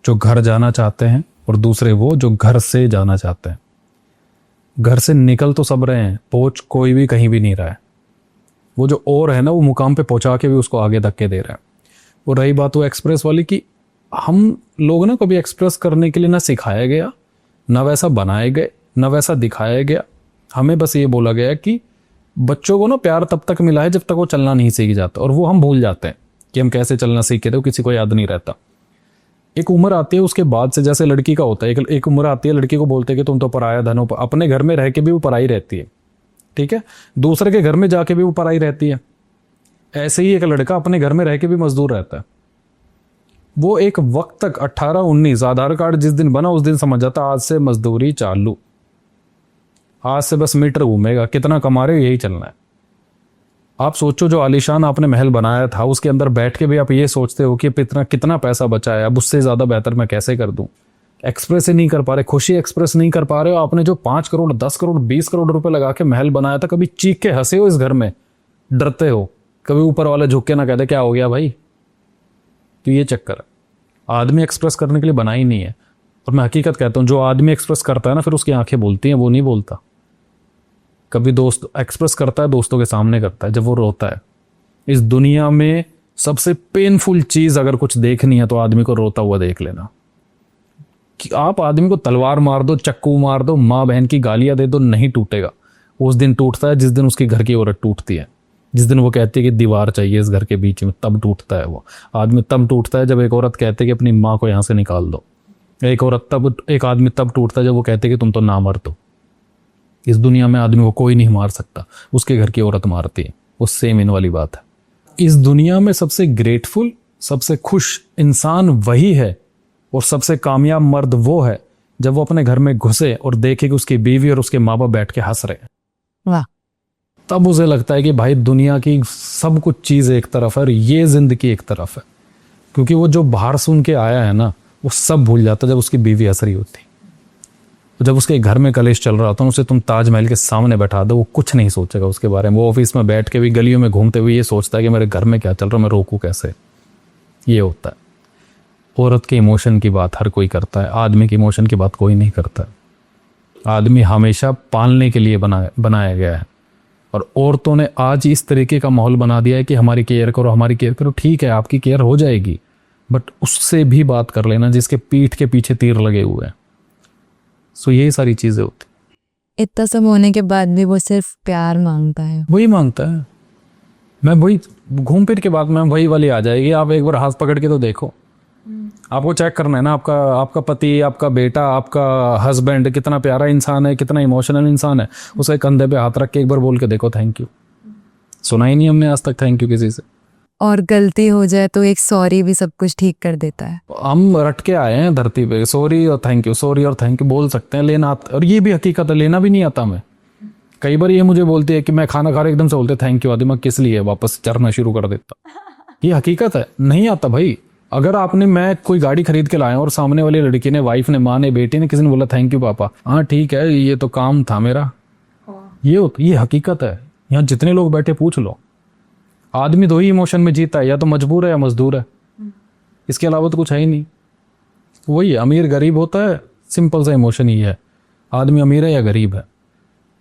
जो घर जाना चाहते हैं, और दूसरे वो जो घर से जाना चाहते हैं। घर से निकल तो सब रहे हैं, पहुंच कोई भी कहीं भी नहीं रहा है। वो जो और है ना, वो मुकाम पे पहुंचा के भी उसको आगे धक्के दे रहे हैं। और रही बात वो एक्सप्रेस वाली की, हम लोग ना कभी एक्सप्रेस करने के लिए ना सिखाया गया, ना वैसा बनाए गए, ना वैसा दिखाया गया। हमें बस ये बोला गया कि बच्चों को ना प्यार तब तक मिला है जब तक वो चलना नहीं सीख जाता, और वो हम भूल जाते हैं कि हम कैसे चलना सीखे थे, वो किसी को याद नहीं रहता। एक उम्र आती है उसके बाद से, जैसे लड़की का होता है, एक उम्र आती है, लड़की को बोलते हैं कि तुम तो पराया धन हो। अपने घर में रह के भी वो पराई रहती है, ठीक है, दूसरे के घर में जाके भी वो पराई रहती है। ऐसे ही एक लड़का अपने घर में रह के भी मजदूर रहता है। वो एक वक्त तक 18-19 आधार कार्ड जिस दिन बना उस दिन समझ जाता आज से मजदूरी चालू। आज से बस मीटर घूमेगा, कितना कमा रहे हो यही चलना है। आप सोचो जो आलीशान आपने महल बनाया था उसके अंदर बैठ के भी आप ये सोचते हो कि कितना कितना पैसा बचा है, अब उससे ज़्यादा बेहतर मैं कैसे कर दूं। एक्सप्रेस ही नहीं कर पा रहे, खुशी एक्सप्रेस नहीं कर पा रहे हो। आपने जो 5 करोड़ 10 करोड़ 20 करोड़ रुपए लगा के महल बनाया था, कभी चीख के हंसे हो इस घर में? डरते हो? कभी ऊपर वाला झुक के ना कहते क्या हो गया भाई? तो ये चक्कर है, आदमी एक्सप्रेस करने के लिए बना ही नहीं है। और मैं हकीकत कहता हूँ, जो आदमी एक्सप्रेस करता है ना फिर उसकी आंखें बोलती हैं, वो नहीं बोलता। कभी दोस्त एक्सप्रेस करता है, दोस्तों के सामने करता है जब वो रोता है। इस दुनिया में सबसे पेनफुल चीज अगर कुछ देखनी है तो आदमी को रोता हुआ देख लेना। कि आप आदमी को तलवार मार दो, चक्कू मार दो, माँ बहन की गालियां दे दो, नहीं टूटेगा। उस दिन टूटता है जिस दिन उसकी घर की औरत टूटती है, जिस दिन वो कहती है कि दीवार चाहिए इस घर के बीच में, तब टूटता है वो आदमी। तब टूटता है जब एक औरत कहती है कि अपनी माँ को यहाँ से निकाल दो। एक आदमी तब टूटता है जब वो कहते हैं कि तुम तो ना मर दो। इस दुनिया में आदमी को कोई नहीं मार सकता, उसके घर की औरत मारती है। वो सेम इन वाली बात है। इस दुनिया में सबसे ग्रेटफुल, सबसे खुश इंसान वही है और सबसे कामयाब मर्द वो है जब वो अपने घर में घुसे और देखे कि उसकी बीवी और उसके माँ बाप बैठ के हंस रहे हैं। वाह। तब उसे लगता है कि भाई दुनिया की सब कुछ चीज़ एक तरफ है और ये जिंदगी एक तरफ है। क्योंकि वो जो बाहर सुन के आया है ना, वो सब भूल जाता जब उसकी बीवी हंस रही होती। जब उसके घर में कलेश चल रहा होता है, उसे तुम ताजमहल के सामने बैठा दो, वो कुछ नहीं सोचेगा उसके बारे में। वो ऑफिस में बैठ के भी गलियों में घूमते हुए ये सोचता है कि मेरे घर में क्या चल रहा है, मैं रोकूं कैसे। ये होता है। औरत के इमोशन की बात हर कोई करता है, आदमी के इमोशन की बात कोई नहीं करता। आदमी हमेशा पालने के लिए बनाया गया है और औरतों ने आज इस तरीके का माहौल बना दिया है कि हमारी केयर करो, हमारी केयर करो। ठीक है, आपकी केयर हो जाएगी, बट उससे भी बात कर लेना जिसके पीठ के पीछे तीर लगे हुए हैं। सो यही सारी चीजें होती। इतना सब होने के बाद भी वो सिर्फ प्यार मांगता है। वही मांगता है। मैं वही घूम फिर के बाद में वही वाली आ जाएगी। आप एक बार हाथ पकड़ के तो देखो, आपको चेक करना है ना आपका पति, आपका बेटा, आपका हस्बैंड कितना प्यारा इंसान है, कितना इमोशनल इंसान है। उसे कंधे पे हाथ रख के एक बार बोल के देखो थैंक यू। सुना ही नहीं हमने आज तक थैंक यू किसी से। और गलती हो जाए तो एक सॉरी भी सब कुछ ठीक कर देता है। हम रट के आए हैं धरती पे, सॉरी और थैंक यू, सॉरी और थैंक यू बोल सकते हैं, लेना और ये भी हकीकत है, लेना भी नहीं आता। मैं कई बार ये मुझे बोलती है कि मैं खाना खा रहा एकदम से बोलते थैंक यू, आदि मैं किस लिए वापस चरना शुरू कर देता। ये हकीकत है, नहीं आता भाई। अगर मैं कोई गाड़ी खरीद के लाया और सामने वाली लड़की ने, वाइफ ने, माँ ने, बेटी ने, किसी ने बोला थैंक यू पापा, हाँ ठीक है ये तो काम था मेरा, ये हकीकत है। यहाँ जितने लोग बैठे पूछ लो, आदमी दो ही इमोशन में जीता है, या तो मजबूर है या मजदूर है, इसके अलावा तो कुछ है ही नहीं। वही अमीर गरीब होता है, सिंपल सा इमोशन ही है। आदमी अमीर है या गरीब है,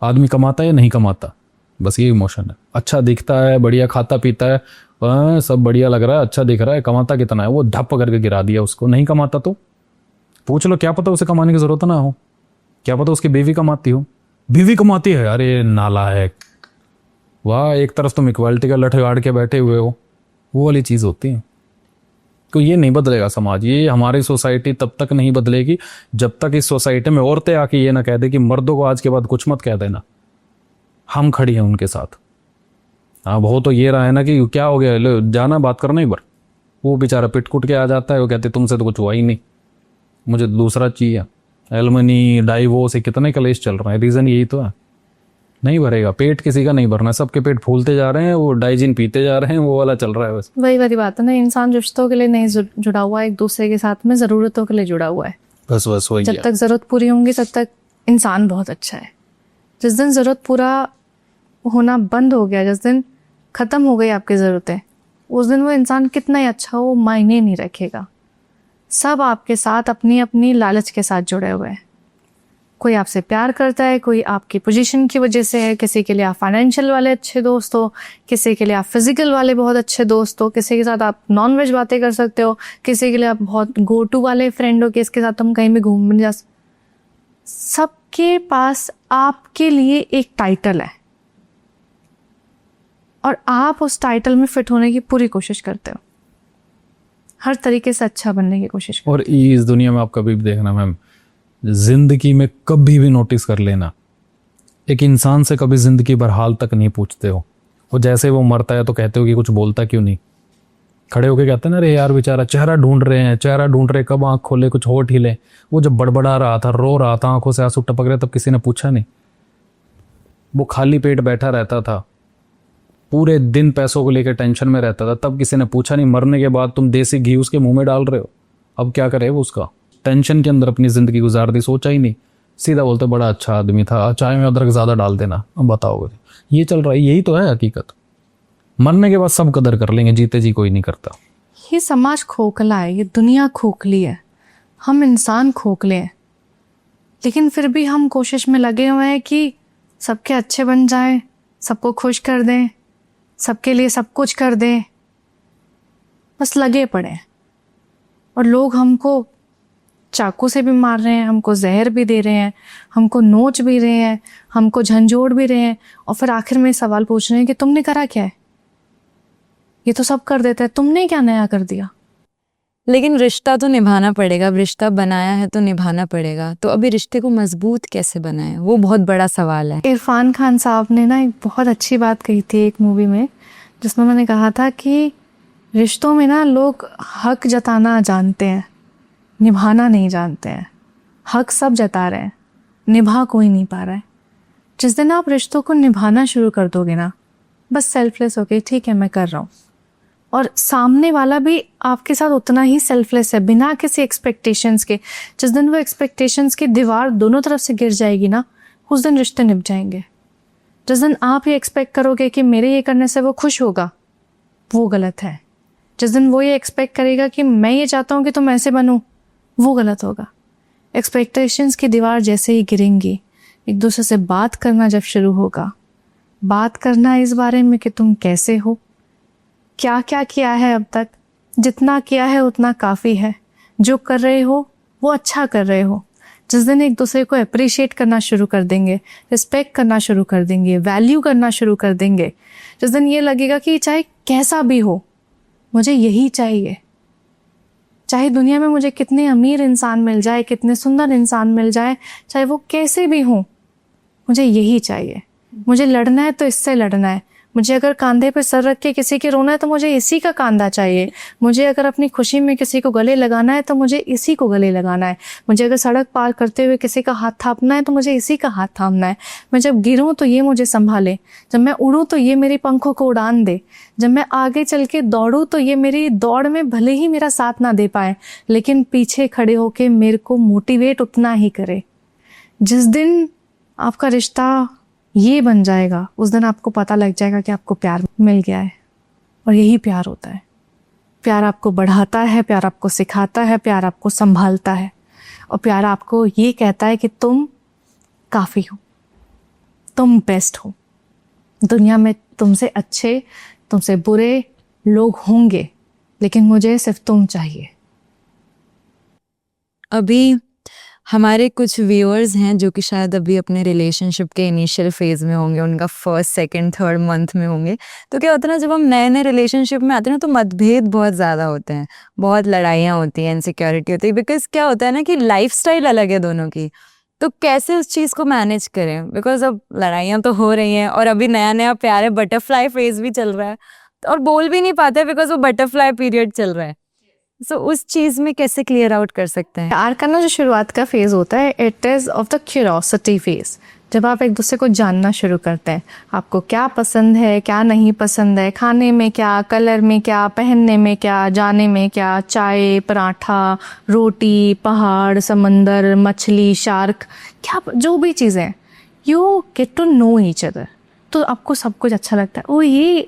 आदमी कमाता है या नहीं कमाता, बस ये इमोशन है। अच्छा दिखता है, बढ़िया खाता पीता है, सब बढ़िया लग रहा है, अच्छा दिख रहा है, कमाता कितना है, वो धप करके गिरा दिया उसको। नहीं कमाता तो पूछ लो, क्या पता उसे कमाने की जरूरत ना हो, क्या पता उसकी बीवी कमाती हो। बीवी कमाती है, अरे नालायक, वाह, एक तरफ तुम इक्वालिटी का लठ गाड़ के बैठे हुए हो, वो वाली चीज होती है। तो ये नहीं बदलेगा समाज, ये हमारी सोसाइटी तब तक नहीं बदलेगी जब तक इस सोसाइटी में औरतें आके ये ना कह दे कि मर्दों को आज के बाद कुछ मत कह देना, हम खड़ी हैं उनके साथ। हाँ, वो तो ये रहा है ना कि क्या हो गया, लो जाना बात करना ही बार, वो बेचारा पिट कुट के आ जाता है, वो कहते तुमसे तो कुछ हुआ ही नहीं, मुझे दूसरा चाहिए। एलमनी, डाइवोर्स, कितने कलेश चल रहे हैं, रीजन यही तो है। नहीं भरेगा पेट, किसी का नहीं भरना, सबके पेट फूलते जा रहे हैं, वो डाइजिन पीते जा रहे हैं, वो वाला चल रहा है बस। वही वाली बात है ना, इंसान रिश्तों के लिए नहीं जुड़ा हुआ है, एक दूसरे के साथ में ज़रूरतों के लिए जुड़ा हुआ है। बस वही। जब तक ज़रूरत पूरी होंगी तब तक इंसान बहुत अच्छा है। जिस दिन ज़रूरत पूरा होना बंद हो गया, जिस दिन ख़त्म हो गई आपकी ज़रूरतें, उस दिन वो इंसान कितना ही अच्छा हो मायने नहीं रखेगा। सब आपके साथ अपनी अपनी लालच के साथ जुड़े हुए हैं। कोई आपसे प्यार करता है, कोई आपकी पोजीशन की वजह से है, किसी के लिए आप फाइनेंशियल वाले अच्छे दोस्त हो, किसी के लिए आप फिजिकल वाले बहुत अच्छे दोस्त हो, किसी के साथ आप नॉन वेज बातें कर सकते हो, किसी के लिए आप बहुत गो टू वाले फ्रेंड हो कि इसके साथ हम कहीं भी घूमने जा। सबके पास आपके लिए एक टाइटल है और आप उस टाइटल में फिट होने की पूरी कोशिश करते हो, हर तरीके से अच्छा बनने की कोशिश करते हो। और इस दुनिया में आप कभी भी देखना मैम, जिंदगी में कभी भी नोटिस कर लेना, एक इंसान से कभी जिंदगी भर हाल तक नहीं पूछते हो। वो जैसे वो मरता है तो कहते हो कि कुछ बोलता क्यों नहीं, खड़े होके कहते हैं ना, अरे यार बेचारा चेहरा ढूंढ रहे, कब आंख खोले, कुछ होठ हिले। वो जब बड़बड़ा रहा था, रो रहा था, आंखों से आंसू टपक रहे, तब किसी ने पूछा नहीं। वो खाली पेट बैठा रहता था, पूरे दिन पैसों को लेकर टेंशन में रहता था, तब किसी ने पूछा नहीं मरने के बाद तुम देसी घी उसके मुंह में डाल रहे हो, अब क्या करे वो, उसका टेंशन के अंदर अपनी ज़िंदगी गुजार दी, सोचा ही नहीं, सीधा बोलते बड़ा अच्छा आदमी था, चाय में अदरक ज़्यादा डाल देना। अब बताओगे, ये चल रहा है, यही तो है हकीकत। मरने के बाद सब कदर कर लेंगे, जीते जी कोई नहीं करता। ये समाज खोखला है, ये दुनिया खोखली है, हम इंसान खोखले हैं, लेकिन फिर भी हम कोशिश में लगे हुए हैं कि सबके अच्छे बन जाएं, सबको खुश कर दें, सबके लिए सब कुछ कर दें, बस लगे पड़े हैं। और लोग हमको चाकू से भी मार रहे हैं, हमको जहर भी दे रहे हैं, हमको नोच भी रहे हैं, हमको झंझोड़ भी रहे हैं, और फिर आखिर में सवाल पूछ रहे हैं कि तुमने करा क्या है, ये तो सब कर देते हैं, तुमने क्या नया कर दिया। लेकिन रिश्ता तो निभाना पड़ेगा, अब रिश्ता बनाया है तो निभाना पड़ेगा, तो अभी रिश्ते को मजबूत कैसे बनाएं, वो बहुत बड़ा सवाल है। इरफान खान साहब ने ना एक बहुत अच्छी बात कही थी एक मूवी में, जिसमें उन्होंने कहा था कि रिश्तों में ना लोग हक जताना जानते हैं, निभाना नहीं जानते हैं। हक सब जता रहे हैं, निभा कोई नहीं पा रहा है। जिस दिन आप रिश्तों को निभाना शुरू कर दोगे ना, बस सेल्फलेस होके ठीक है मैं कर रहा हूँ, और सामने वाला भी आपके साथ उतना ही सेल्फलेस है, बिना किसी एक्सपेक्टेशंस के। जिस दिन वो एक्सपेक्टेशंस की दीवार दोनों तरफ से गिर जाएगी ना, उस दिन रिश्ते निभ जाएंगे। जिस दिन आप ये एक्सपेक्ट करोगे कि मेरे ये करने से वो खुश होगा, वो गलत है। जिस दिन वो ये एक्सपेक्ट करेगा कि मैं ये चाहता हूँ कि तुम ऐसे बनो, वो गलत होगा। एक्सपेक्टेशंस की दीवार जैसे ही गिरेंगी, एक दूसरे से बात करना जब शुरू होगा, बात करना इस बारे में कि तुम कैसे हो, क्या क्या किया है अब तक, जितना किया है उतना काफ़ी है, जो कर रहे हो वो अच्छा कर रहे हो। जिस दिन एक दूसरे को अप्रिशिएट करना शुरू कर देंगे, रिस्पेक्ट करना शुरू कर देंगे, वैल्यू करना शुरू कर देंगे, जिस दिन ये लगेगा कि चाहे कैसा भी हो मुझे यही चाहिए, चाहे दुनिया में मुझे कितने अमीर इंसान मिल जाए, कितने सुंदर इंसान मिल जाए, चाहे वो कैसे भी हो, मुझे यही चाहिए। मुझे लड़ना है तो इससे लड़ना है, मुझे अगर कंधे पे सर रख के किसी के रोना है तो मुझे इसी का कंधा चाहिए, मुझे अगर अपनी खुशी में किसी को गले लगाना है तो मुझे इसी को गले लगाना है, मुझे अगर सड़क पार करते हुए किसी का हाथ थापना है तो मुझे इसी का हाथ थामना है। मैं जब गिरूं तो ये मुझे संभाले, जब मैं उड़ूं तो ये मेरे पंखों को उड़ान दे, जब मैं आगे चल के दौड़ूं तो ये मेरी दौड़ में भले ही मेरा साथ ना दे पाए, लेकिन पीछे खड़े होके मेरे को मोटिवेट उतना ही करे। जिस दिन आपका रिश्ता ये बन जाएगा, उस दिन आपको पता लग जाएगा कि आपको प्यार मिल गया है, और यही प्यार होता है। प्यार आपको बढ़ाता है, प्यार आपको सिखाता है, प्यार आपको संभालता है, और प्यार आपको ये कहता है कि तुम काफ़ी हो, तुम बेस्ट हो। दुनिया में तुमसे अच्छे, तुमसे बुरे लोग होंगे, लेकिन मुझे सिर्फ तुम चाहिए। अभी हमारे कुछ व्यूअर्स हैं जो कि शायद अभी अपने रिलेशनशिप के इनिशियल फेज में होंगे, उनका फर्स्ट सेकंड थर्ड मंथ में होंगे। तो क्या होता है ना, जब हम नए नए रिलेशनशिप में आते हैं ना, तो मतभेद बहुत ज़्यादा होते हैं, बहुत लड़ाइयाँ होती हैं, इनसिक्योरिटी होती है, बिकॉज क्या होता है ना कि लाइफस्टाइल अलग है दोनों की। तो कैसे उस चीज़ को मैनेज करें, बिकॉज अब लड़ाइयाँ तो हो रही हैं और अभी नया नया प्यार है, बटरफ्लाई फेज भी चल रहा है, और बोल भी नहीं पाते बिकॉज वो बटरफ्लाई पीरियड चल रहा है। सो उस चीज़ में कैसे क्लियर आउट कर सकते हैं? प्यार का ना जो शुरुआत का फेज़ होता है, it is of the curiosity phase. जब आप एक दूसरे को जानना शुरू करते हैं, आपको क्या पसंद है, क्या नहीं पसंद है, खाने में क्या, कलर में क्या, पहनने में क्या, जाने में क्या, चाय, पराठा, रोटी, पहाड़, समंदर, मछली, शार्क, क्या जो भी चीज़ें, you get to know each other. तो आपको सब कुछ अच्छा लगता है,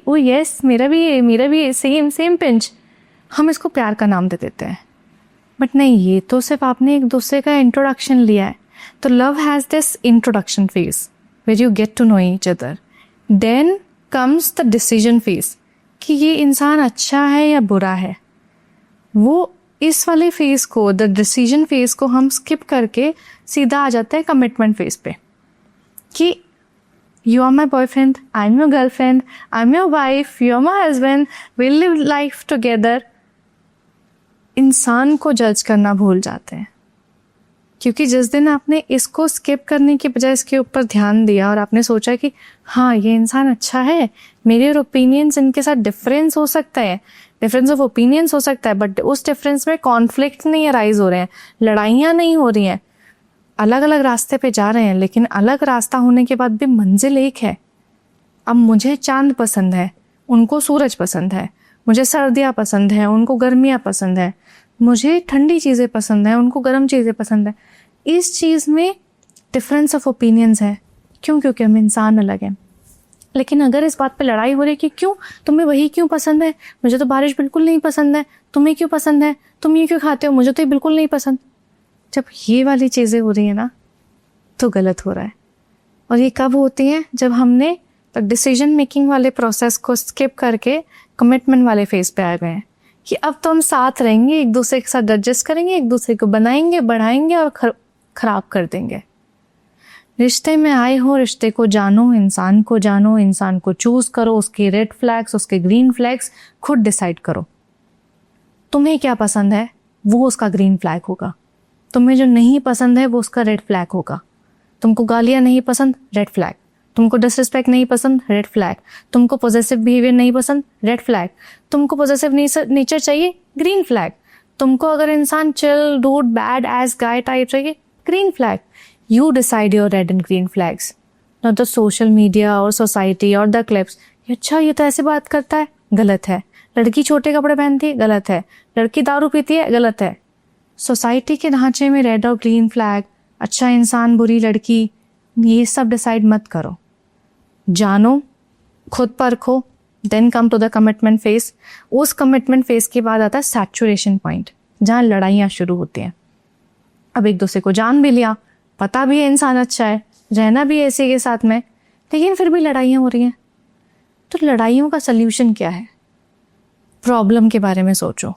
ओ यस मेरा भी सेम पिंच, हम इसको प्यार का नाम दे देते हैं। बट नहीं, ये तो सिर्फ आपने एक दूसरे का इंट्रोडक्शन लिया है। तो love has this introduction phase where you get to know each other, then comes the decision phase कि ये इंसान अच्छा है या बुरा है। वो इस वाले फेज को, द डिसीजन फेज को हम स्किप करके सीधा आ जाते हैं कमिटमेंट फेज पे कि you are my boyfriend, I'm your girlfriend, I'm your wife, you're my husband, we'll live life together। इंसान को जज करना भूल जाते हैं, क्योंकि जिस दिन आपने इसको स्किप करने की बजाय इसके ऊपर ध्यान दिया और आपने सोचा कि हाँ ये इंसान अच्छा है, मेरे और ओपिनियंस इनके साथ डिफरेंस हो सकता है, डिफरेंस ऑफ ओपिनियंस हो सकता है, बट उस डिफरेंस में कॉन्फ्लिक्ट नहीं अराइज हो रहे हैं, लड़ाइयाँ नहीं हो रही हैं, अलग अलग रास्ते पे जा रहे हैं, लेकिन अलग रास्ता होने के बाद भी मंजिल एक है। अब मुझे चांद पसंद है, उनको सूरज पसंद है। मुझे सर्दियाँ पसंद है, उनको गर्मियाँ पसंद है। मुझे ठंडी चीज़ें पसंद है, उनको गर्म चीज़ें पसंद है। इस चीज़ में डिफरेंस ऑफ ओपिनियंस है। क्यों? क्योंकि हम इंसान अलग हैं। लेकिन अगर इस बात पे लड़ाई हो रही कि क्यों तुम्हें वही क्यों पसंद है, मुझे तो बारिश बिल्कुल नहीं पसंद है, तुम्हें क्यों पसंद है, तुम ये क्यों खाते हो, मुझे तो ये बिल्कुल नहीं पसंद। जब ये वाली चीज़ें हो रही है ना, तो गलत हो रहा है। और ये कब होती हैं? जब हमने डिसीजन मेकिंग वाले प्रोसेस को स्किप करके कमिटमेंट वाले फेज पे आ गए हैं कि अब तो हम साथ रहेंगे, एक दूसरे के साथ एडजस्ट करेंगे, एक दूसरे को बनाएंगे, बढ़ाएंगे और खराब कर देंगे। रिश्ते में आए हो, रिश्ते को जानो, इंसान को चूज करो, उसके रेड फ्लैग्स, उसके ग्रीन फ्लैग्स खुद डिसाइड करो। तुम्हें क्या पसंद है वो उसका ग्रीन फ्लैग होगा, तुम्हें जो नहीं पसंद है वो उसका रेड फ्लैग होगा। तुमको गालियाँ नहीं पसंद, रेड फ्लैग। तुमको डिसरिस्पेक्ट नहीं पसंद, रेड फ्लैग। तुमको पॉजेसिव बिहेवियर नहीं पसंद, रेड फ्लैग। तुमको पॉजेसिव नेचर चाहिए, ग्रीन फ्लैग। तुमको अगर इंसान chill, rude, bad age guy type चाहिए, green flag. You decide your red and green flags, not the social media or society or the clips. अच्छा ये तो ऐसे बात करता है, गलत है। लड़की छोटे कपड़े पहनती है, गलत है। लड़की दारू पीती है, गलत है। सोसाइटी के ढांचे में रेड और ग्रीन फ्लैग, अच्छा इंसान, बुरी लड़की, ये सब डिसाइड मत करो। जानो, खुद परखो, then come to the commitment phase. उस कमिटमेंट फेज के बाद आता है सैचुरेशन पॉइंट, जहाँ लड़ाइयाँ शुरू होती हैं। अब एक दूसरे को जान भी लिया, पता भी है इंसान अच्छा है, रहना भी है इसी के साथ में, लेकिन फिर भी लड़ाइयाँ हो रही हैं। तो लड़ाइयों का सल्यूशन क्या है? प्रॉब्लम के बारे में सोचो,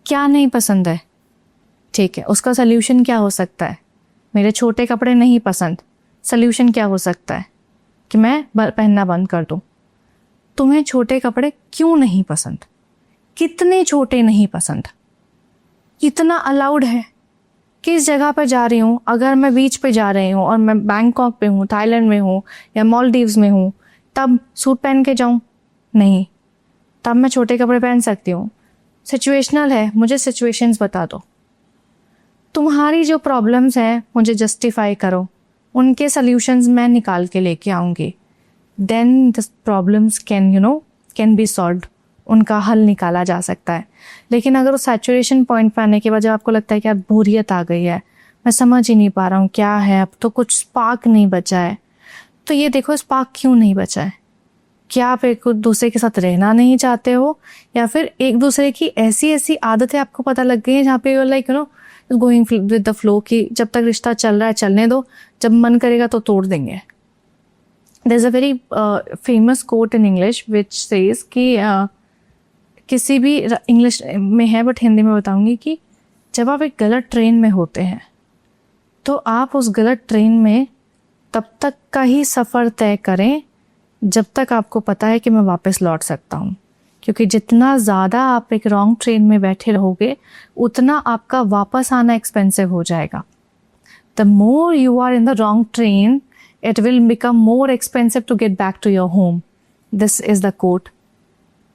क्या नहीं पसंद है, ठीक है, उसका सल्यूशन क्या हो सकता है? मेरे छोटे कपड़े नहीं पसंद, सल्यूशन क्या हो सकता है कि मैं पहनना बंद कर दूँ। तुम्हें छोटे कपड़े क्यों नहीं पसंद? कितने छोटे नहीं पसंद? कितना अलाउड है? किस जगह पर जा रही हूँ? अगर मैं बीच पे जा रही हूँ और मैं बैंकॉक पे हूँ, थाईलैंड में हूँ या मालदीव्स में हूँ, तब सूट पहन के जाऊँ? नहीं, तब मैं छोटे कपड़े पहन सकती हूँ। सिचुएशनल है, मुझे सिचुएशंस बता दो। तुम्हारी जो प्रॉब्लम्स हैं मुझे जस्टिफाई करो, उनके सल्यूशंस मैं निकाल के लेके आऊँगी। Then the problems can be solved, उनका हल निकाला जा सकता है। लेकिन अगर उस सैचुरेशन पॉइंट पे आने के बाद जब आपको लगता है कि यार बोरियत आ गई है, मैं समझ ही नहीं पा रहा हूँ क्या है, अब तो कुछ स्पार्क नहीं बचा है, तो ये देखो स्पार्क क्यों नहीं बचा है। क्या आप एक दूसरे के साथ रहना नहीं चाहते हो, या फिर एक दूसरे की ऐसी ऐसी आदतें आपको पता लग गई है जहाँ पे like going with the flow, कि जब तक रिश्ता चल रहा है चलने दो, जब मन करेगा तो तोड़ देंगे। There is a very famous quote in English which says कि किसी भी इंग्लिश में है बट हिंदी में बताऊंगी कि जब आप एक गलत ट्रेन में होते हैं तो आप उस गलत ट्रेन में तब तक का ही सफ़र तय करें जब तक आपको पता है कि मैं वापस लौट सकता हूँ। क्योंकि जितना ज़्यादा आप एक रॉन्ग ट्रेन में बैठे रहोगे उतना आपका वापस आना एक्सपेंसिव हो जाएगा। The more you are in the wrong train, it will become more expensive to get back to your home. This is the quote.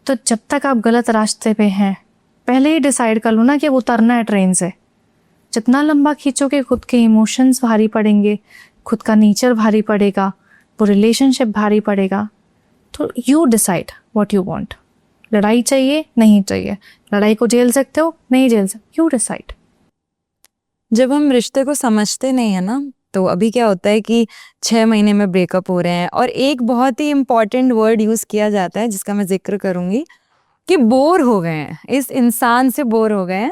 तो जब तक आप गलत रास्ते पे हैं, पहले ही डिसाइड कर लो ना कि अब उतरना है ट्रेन से। जितना लंबा खींचोगे खुद के इमोशंस भारी पड़ेंगे, खुद का नेचर भारी पड़ेगा, वो रिलेशनशिप भारी पड़ेगा। तो you decide what you want. लड़ाई चाहिए, नहीं चाहिए, लड़ाई को झेल सकते हो, नहीं झेल सकते, यू डिसाइड। जब हम रिश्ते को समझते नहीं है ना, तो अभी क्या होता है कि 6 महीने में ब्रेकअप हो रहे हैं, और एक बहुत ही इम्पॉर्टेंट वर्ड यूज़ किया जाता है जिसका मैं जिक्र करूँगी कि बोर हो गए हैं, इस इंसान से बोर हो गए हैं,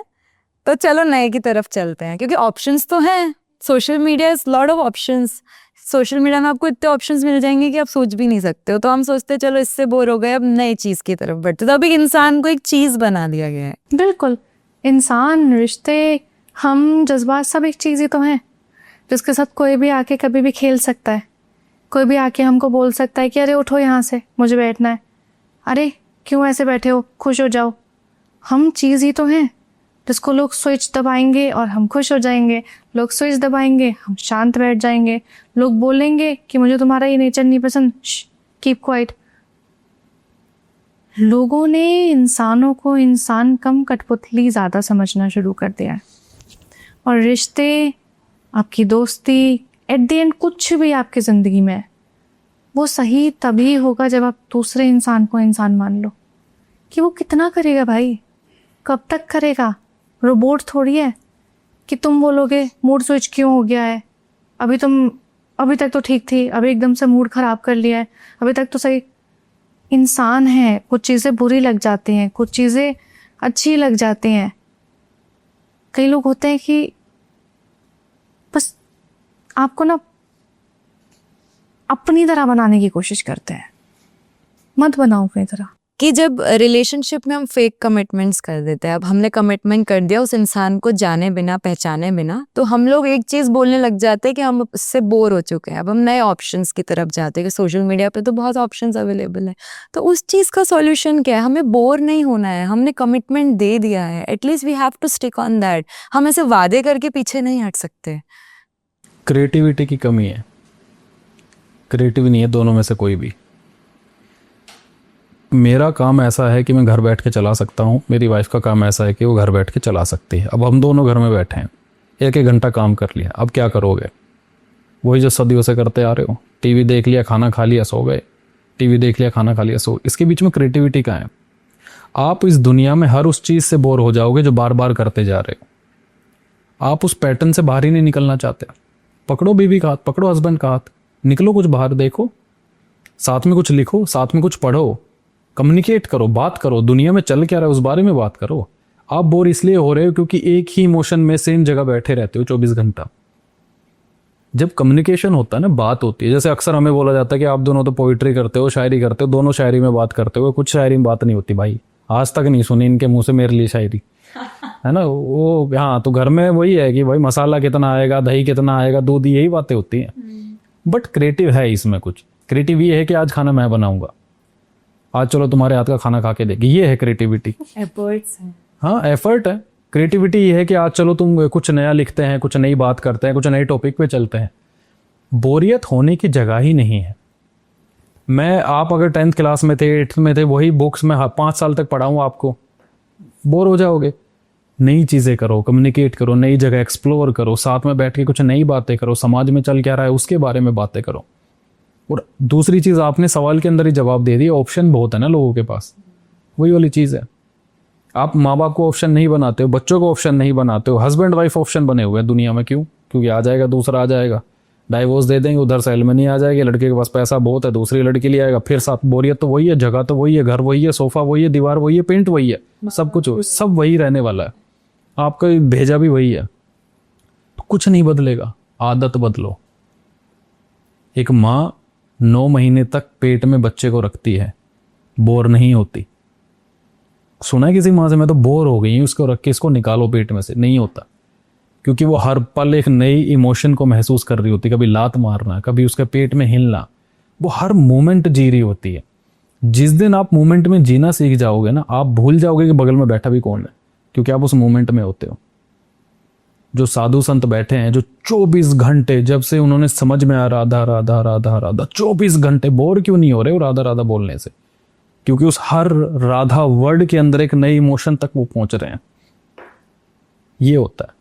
तो चलो नए की तरफ चलते हैं। क्योंकि ऑप्शंस तो हैं, social media is lot of options. Social media में आपको इतने ऑप्शंस मिल जाएंगे कि आप सोच भी नहीं सकते हो। तो हम सोचते हैं चलो इससे बोर हो गए, अब नई चीज़ की तरफ बढ़ते। तो अभी इंसान को एक चीज़ बना दिया गया है। बिल्कुल, इंसान, रिश्ते, हम, जज्बात सब एक चीज़ ही तो हैं जिसके साथ कोई भी आके कभी भी खेल सकता है। कोई भी आके हमको बोल सकता है कि अरे उठो यहाँ से, मुझे बैठना है। अरे क्यों ऐसे बैठे हो, खुश हो जाओ। हम चीज़ ही तो हैं जिसको लोग स्विच दबाएंगे और हम खुश हो जाएंगे, लोग स्विच दबाएंगे हम शांत बैठ जाएंगे, लोग बोलेंगे कि मुझे तुम्हारा ये नेचर नहीं पसंद, कीप क्वाइट। लोगों ने इंसानों को इंसान कम कठपुतली ज़्यादा समझना शुरू कर दिया है। और रिश्ते आपकी दोस्ती, एट द एंड कुछ भी आपकी ज़िंदगी में, वो सही तभी होगा जब आप दूसरे इंसान को इंसान मान लो। कि वो कितना करेगा भाई, कब तक करेगा? रोबोट थोड़ी है कि तुम बोलोगे मूड स्विच क्यों हो गया है, अभी तक तो ठीक थी, अभी एकदम से मूड ख़राब कर लिया है, अभी तक तो सही। इंसान है, कुछ चीज़ें बुरी लग जाती हैं, कुछ चीज़ें अच्छी लग जाती हैं। कई लोग होते हैं कि बस आपको ना अपनी तरह बनाने की कोशिश करते हैं। मत बनाओ अपनी तरह। कि जब रिलेशनशिप में हम फेक कमिटमेंट्स कर देते हैं, अब हमने कमिटमेंट कर दिया उस इंसान को जाने बिना पहचाने बिना, तो हम लोग एक चीज़ बोलने लग जाते हैं कि हम उससे बोर हो चुके हैं, अब हम नए ऑप्शंस की तरफ जाते हैं कि सोशल मीडिया पे तो बहुत ऑप्शंस अवेलेबल है। तो उस चीज़ का सॉल्यूशन क्या है? हमें बोर नहीं होना है, हमने कमिटमेंट दे दिया है, at least we have to stick on that. हम ऐसे वादे करके पीछे नहीं हट सकते। क्रिएटिविटी की कमी है, क्रिएटिव नहीं है दोनों में से कोई भी। मेरा काम ऐसा है कि मैं घर बैठ के चला सकता हूँ, मेरी वाइफ का काम ऐसा है कि वो घर बैठ के चला सकती है। अब हम दोनों घर में बैठे हैं, एक एक घंटा काम कर लिया, अब क्या करोगे? वही जो सदियों से करते आ रहे हो, टीवी देख लिया, खाना खा लिया, सो गए, टीवी देख लिया, खाना खा लिया, सो। इसके बीच में क्रिएटिविटी कहाँ है? आप इस दुनिया में हर उस चीज़ से बोर हो जाओगे जो बार बार करते जा रहे हो। आप उस पैटर्न से बाहर ही नहीं निकलना चाहते। पकड़ो बीवी का हाथ, पकड़ो हस्बैंड का हाथ, निकलो कुछ बाहर देखो, साथ में कुछ लिखो, साथ में कुछ पढ़ो, कम्युनिकेट करो, बात करो, दुनिया में चल क्या रहा है उस बारे में बात करो। आप बोर इसलिए हो रहे हो क्योंकि एक ही इमोशन में सेम जगह बैठे रहते हो 24 घंटा। जब कम्युनिकेशन होता है ना, बात होती है, जैसे अक्सर हमें बोला जाता है कि आप दोनों तो पोइट्री करते हो, शायरी करते हो, दोनों शायरी में बात करते हो। कुछ शायरी में बात नहीं होती भाई, आज तक नहीं सुनी इनके मुंह से मेरे लिए शायरी, है ना। वो हाँ, तो घर में वही है कि भाई मसाला कितना आएगा, दही कितना आएगा, दूध, यही बातें होती हैं। बट क्रिएटिव है इसमें कुछ। क्रिएटिव ये है कि आज खाना मैं बनाऊंगा, आज चलो तुम्हारे हाथ का खाना खा के देगी, ये है क्रिएटिविटी। एफर्ट्स हैं। हाँ, एफर्ट है। क्रिएटिविटी ये है कि आज चलो तुम कुछ नया लिखते हैं, कुछ नई बात करते हैं, कुछ नए टॉपिक पे चलते हैं। बोरियत होने की जगह ही नहीं है। आप अगर 10th क्लास में थे, 8th में थे, वही बुक्स में 5 साल तक पढ़ाऊँ आपको, बोर हो जाओगे। नई चीज़ें करो, कम्युनिकेट करो, नई जगह एक्सप्लोर करो, साथ में बैठ के कुछ नई बातें करो, समाज में चल क्या रहा है उसके बारे में बातें करो। और दूसरी चीज़, आपने सवाल के अंदर ही जवाब दे दिया, ऑप्शन बहुत है ना लोगों के पास, वही वाली चीज़ है। आप माँ बाप को ऑप्शन नहीं बनाते हो, बच्चों को ऑप्शन नहीं बनाते हो, हस्बैंड वाइफ ऑप्शन बने हुए हैं दुनिया में। क्यों? क्योंकि आ जाएगा दूसरा, आ जाएगा, डाइवोर्स दे देंगे, उधर से एलमनी आ जाएगी, लड़के के पास पैसा बहुत है, दूसरी लड़की ले आएगा, फिर साथ बोरियत तो वही है, जगह तो वही है, घर वही है, सोफा वही है, दीवार वही है, पेंट वही है, सब कुछ सब वही रहने वाला है, आपका भेजा भी वही है। तो कुछ नहीं बदलेगा, आदत बदलो। एक माँ 9 महीने तक पेट में बच्चे को रखती है, बोर नहीं होती। सुना है किसी माँ से, मैं तो बोर हो गई हूँ, इसको रख के इसको निकालो पेट में से, नहीं होता। क्योंकि वो हर पल एक नई इमोशन को महसूस कर रही होती, कभी लात मारना, कभी उसके पेट में हिलना, वो हर मोमेंट जी रही होती है। जिस दिन आप मोमेंट में जीना सीख जाओगे ना, आप भूल जाओगे कि बगल में बैठा भी कौन है, क्योंकि आप उस मोमेंट में होते हो। जो साधु संत बैठे हैं, जो 24 घंटे, जब से उन्होंने समझ में आ राधा राधा राधा राधा, 24 घंटे बोर क्यों नहीं हो रहे हो राधा राधा बोलने से? क्योंकि उस हर राधा वर्ड के अंदर एक नई इमोशन तक वो पहुंच रहे हैं। ये होता है।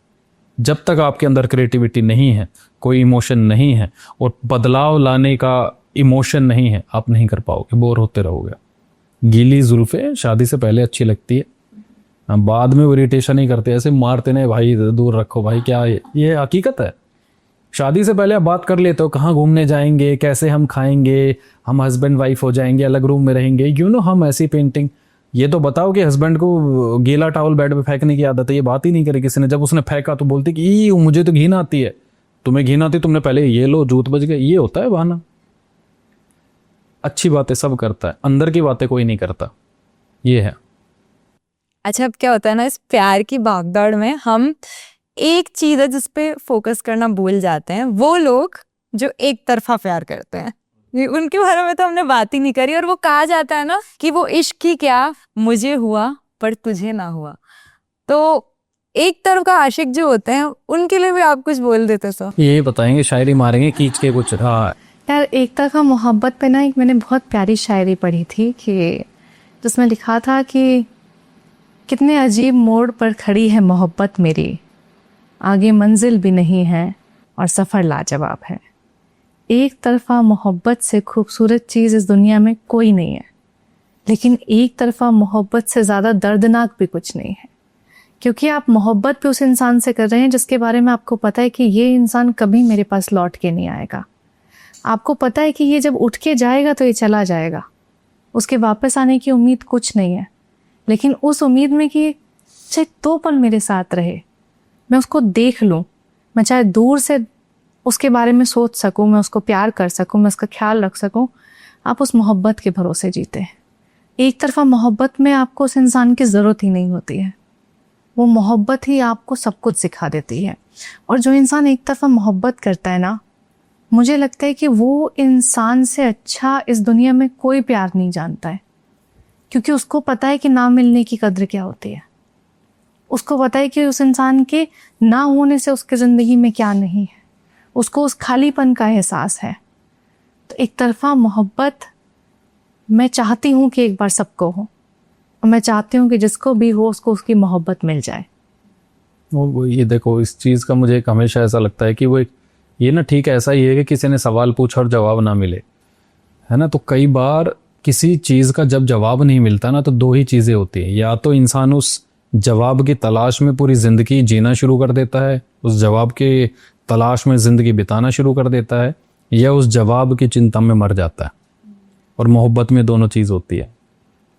जब तक आपके अंदर क्रिएटिविटी नहीं है, कोई इमोशन नहीं है और बदलाव लाने का इमोशन नहीं है, आप नहीं कर पाओगे, बोर होते रहोगे। गीली जुल्फे शादी से पहले अच्छी लगती है, बाद में वो इरिटेशन ही करते हैं, ऐसे मारते नहीं भाई, दूर रखो भाई, क्या ये हकीकत है। शादी से पहले आप बात कर लेते हो, कहाँ घूमने जाएंगे, कैसे हम खाएंगे, हम हस्बैंड वाइफ हो जाएंगे, अलग रूम में रहेंगे, यू नो, हम ऐसी पेंटिंग। ये तो बताओ कि हस्बैंड को गीला टॉवल बेड पे फेंकने की आदत है, ये बात ही नहीं करी किसी ने। जब उसने फेंका तो बोलती कि ई मुझे तो घिन आती है, तुम्हें घिन आती, तुमने पहले ये लो, जूत बज गए। ये होता है बहाना। अच्छी बातें सब करता है, अंदर की बातें कोई नहीं करता, ये है। अच्छा, अब क्या होता है ना, इस प्यार की भागदौड़ में हम एक चीज है जिस पे फोकस करना भूल जाते हैं, वो लोग जो एक तरफा प्यार करते हैं। ये उनके बारे में तो हमने बात ही नहीं करी। और वो कहा जाता है ना कि वो इश्क ही क्या, मुझे हुआ पर तुझे ना हुआ। तो एक तरफ का आशिक जो होते हैं, उनके लिए भी आप कुछ बोल देते सो। ये बताएंगे, शायरी मारेंगे खींच के कुछ। हाँ यार, एक तरफा मोहब्बत पे ना एक मैंने बहुत प्यारी शायरी पढ़ी थी कि जिसमें लिखा था कि कितने अजीब मोड़ पर खड़ी है मोहब्बत मेरी, आगे मंजिल भी नहीं है, और सफ़र लाजवाब है। एक तरफ़ा मोहब्बत से खूबसूरत चीज़ इस दुनिया में कोई नहीं है, लेकिन एक तरफ़ा मोहब्बत से ज़्यादा दर्दनाक भी कुछ नहीं है, क्योंकि आप मोहब्बत भी उस इंसान से कर रहे हैं जिसके बारे में आपको पता है कि ये इंसान कभी मेरे पास लौट के नहीं आएगा। आपको पता है कि ये जब उठ के जाएगा तो ये चला जाएगा, उसके वापस आने की उम्मीद कुछ नहीं है, लेकिन उस उम्मीद में कि चाहे 2 पल मेरे साथ रहे, मैं उसको देख लूँ, मैं चाहे दूर से उसके बारे में सोच सकूँ, मैं उसको प्यार कर सकूँ, मैं उसका ख्याल रख सकूँ, आप उस मोहब्बत के भरोसे जीते हैं। एक तरफ़ा मोहब्बत में आपको उस इंसान की ज़रूरत ही नहीं होती है, वो मोहब्बत ही आपको सब कुछ सिखा देती है। और जो इंसान एक तरफ़ा मोहब्बत करता है ना, मुझे लगता है कि वो इंसान से अच्छा इस दुनिया में कोई प्यार नहीं जानता है, क्योंकि उसको पता है कि ना मिलने की कद्र क्या होती है, उसको पता है कि उस इंसान के ना होने से उसके ज़िंदगी में क्या नहीं है, उसको उस खालीपन का एहसास है। तो एक तरफ़ा मोहब्बत मैं चाहती हूँ कि एक बार सबको हो, और मैं चाहती हूँ कि जिसको भी हो उसको उसकी मोहब्बत मिल जाए। वो ये देखो, इस चीज़ का मुझे एक हमेशा ऐसा लगता है कि वो एक ये ना, ठीक है, ऐसा ही है कि किसी ने सवाल पूछा और जवाब ना मिले, है ना। तो कई बार किसी चीज़ का जब जवाब नहीं मिलता ना, तो 2 ही चीज़ें होती हैं। या तो इंसान उस जवाब की तलाश में पूरी ज़िंदगी जीना शुरू कर देता है, उस जवाब के तलाश में ज़िंदगी बिताना शुरू कर देता है, या उस जवाब की चिंता में मर जाता है। और मोहब्बत में दोनों चीज़ होती है।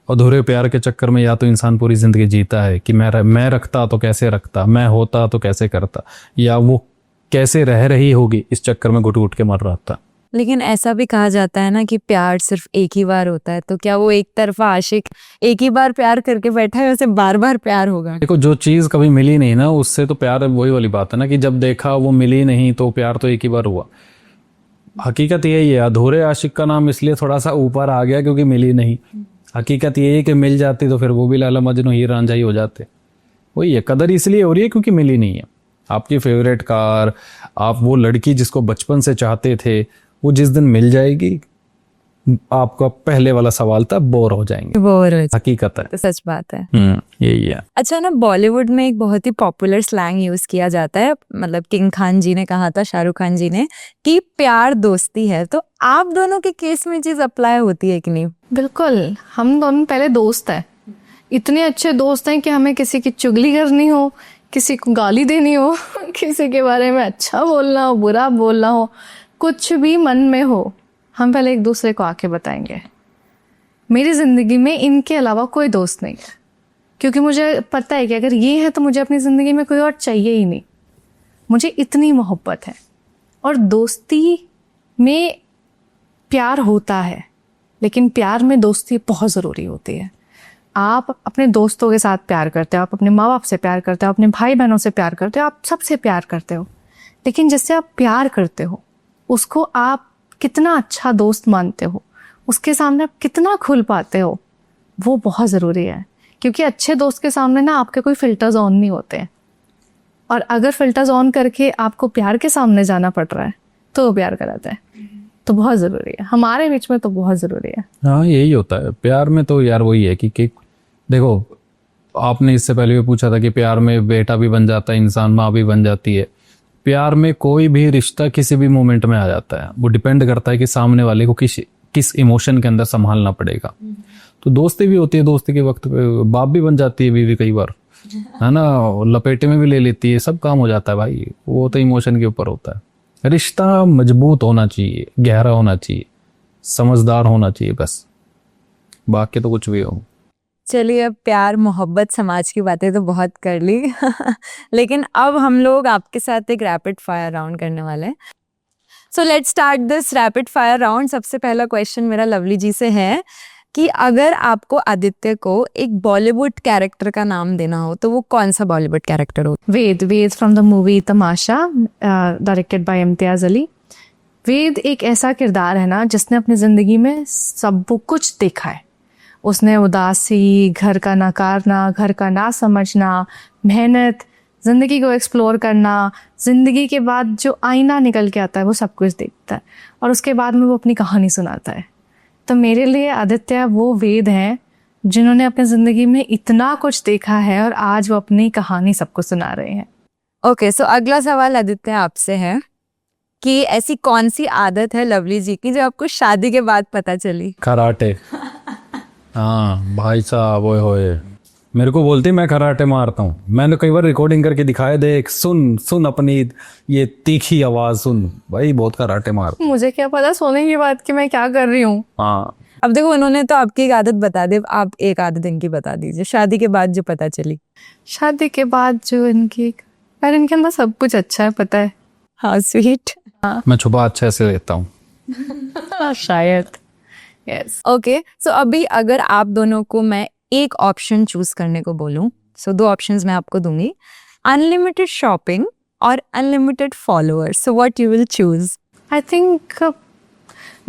अधूरे प्यार के चक्कर में या तो इंसान पूरी ज़िंदगी जीता है कि मैं रखता तो कैसे रखता, मैं होता तो कैसे करता, या वो कैसे रह रही होगी, इस चक्कर में घुट घुट के मर रहा था। लेकिन ऐसा भी कहा जाता है ना कि प्यार सिर्फ एक ही बार होता है, तो क्या वो एक तरफा आशिक एक ही बार प्यार करके बैठा है, उसे बार बार प्यार होगा? देखो, जो चीज़ कभी मिली नहीं ना, उससे तो प्यार, वही वाली बात है ना कि जब देखा वो मिली नहीं, तो प्यार तो एक ही बार हुआ। हकीकत यही है, अधूरे आशिक का नाम इसलिए थोड़ा सा ऊपर आ गया क्योंकि मिली नहीं। हकीकत यही है कि मिल जाती तो फिर वो भी लैला मजनू हीर रांझा ही हो जाते। वही है, कदर इसलिए हो रही है क्योंकि मिली नहीं है। आपकी फेवरेट कार, आप वो लड़की जिसको बचपन से चाहते थे, वो जिस दिन मिल जाएगी, आपका पहले वाला सवाल था, बोर हो जाएंगे। बोर हो हकीकत है, तो सच बात है। यही है। अच्छा ना, बॉलीवुड में एक बहुत ही पॉपुलर स्लैंग यूज किया जाता है, मतलब किंग खान जी ने कहा था, शाहरुख खान जी ने, कि प्यार दोस्ती है। तो आप दोनों के केस में चीज अप्लाई होती है कि नहीं? बिल्कुल, हम दोनों पहले दोस्त हैं, इतने अच्छे दोस्त हैं कि हमें किसी की चुगली करनी हो, किसी को गाली देनी हो, किसी के बारे में अच्छा बोलना हो, बुरा बोलना हो, कुछ भी मन में हो, हम पहले एक दूसरे को आके बताएंगे। मेरी ज़िंदगी में इनके अलावा कोई दोस्त नहीं है, क्योंकि मुझे पता है कि अगर ये है तो मुझे अपनी ज़िंदगी में कोई और चाहिए ही नहीं। मुझे इतनी मोहब्बत है। और दोस्ती में प्यार होता है, लेकिन प्यार में दोस्ती बहुत ज़रूरी होती है। आप अपने दोस्तों के साथ प्यार करते हो, आप अपने माँ बाप से प्यार करते हो, अपने भाई बहनों से प्यार करते हो, आप सबसे प्यार करते हो, लेकिन जिससे आप प्यार करते हो उसको आप कितना अच्छा दोस्त मानते हो, उसके सामने आप कितना खुल पाते हो, वो बहुत ज़रूरी है। क्योंकि अच्छे दोस्त के सामने ना आपके कोई फ़िल्टर्स ऑन नहीं होते हैं, और अगर फ़िल्टर्स ऑन करके आपको प्यार के सामने जाना पड़ रहा है तो वो प्यार कराता है। तो बहुत ज़रूरी है, हमारे बीच में तो बहुत ज़रूरी है। हाँ, यही होता है प्यार में तो यार। वही है कि देखो, आपने इससे पहले भी पूछा था कि प्यार में बेटा भी बन जाता है इंसान, माँ भी बन जाती है। प्यार में कोई भी रिश्ता किसी भी मोमेंट में आ जाता है। वो डिपेंड करता है कि सामने वाले को किस इमोशन के अंदर संभालना पड़ेगा। तो दोस्ती भी होती है, दोस्ती के वक्त पे बाप भी बन जाती है बीवी कई बार, है ना, लपेटे में भी ले लेती है, सब काम हो जाता है भाई। वो तो इमोशन के ऊपर होता है। रिश्ता मजबूत होना चाहिए, गहरा होना चाहिए, समझदार होना चाहिए, बस, बाकी तो कुछ भी हो। चलिए, अब प्यार मोहब्बत समाज की बातें तो बहुत कर ली लेकिन अब हम लोग आपके साथ एक रैपिड फायर राउंड करने वाले हैं। So let's start this rapid fire round. सबसे पहला क्वेश्चन मेरा लवली जी से है कि अगर आपको आदित्य को एक बॉलीवुड कैरेक्टर का नाम देना हो तो वो कौन सा बॉलीवुड कैरेक्टर हो? Ved from the movie Tamasha, directed by Imtiaz Ali. Ved एक ऐसा किरदार है ना जिसने अपनी ज़िंदगी में सब कुछ देखा है। उसने उदासी, घर का नकारना, घर का ना समझना, मेहनत, ज़िंदगी को एक्सप्लोर करना, ज़िंदगी के बाद जो आईना निकल के आता है वो सब कुछ देखता है, और उसके बाद में वो अपनी कहानी सुनाता है। तो मेरे लिए आदित्य वो वेद हैं जिन्होंने अपनी ज़िंदगी में इतना कुछ देखा है और आज वो अपनी कहानी सबको सुना रहे हैं। ओके, सो अगला सवाल आदित्य आपसे है कि ऐसी कौन सी आदत है लवली जी की जो आपको शादी के बाद पता चली? कराटे। हाँ भाई साहब, ओए होए, मेरे को बोलती मैं कराटे मारता हूँ। मैंने कई बार रिकॉर्डिंग करके दिखाया, देख सुन सुन अपनी ये तीखी आवाज सुन, भाई बहुत कराटे मार। मुझे क्या पता सोने की बात कि मैं क्या कर रही हूँ। हाँ अब देखो उन्होंने तो आपकी एक आदत बता दी, आप एक आदत इनकी बता दीजिए शादी के बाद जो पता चली। शादी के बाद जो इनकी, यार इनके अंदर सब कुछ अच्छा है, पता है। हाँ स्वीट। मैं छुपा अच्छे से लेता हूँ। शायद। यस। ओके सो अभी अगर आप दोनों को मैं एक ऑप्शन चूज करने को बोलूं, सो दो ऑप्शंस मैं आपको दूंगी, अनलिमिटेड शॉपिंग और unlimited followers, so what you will choose? I think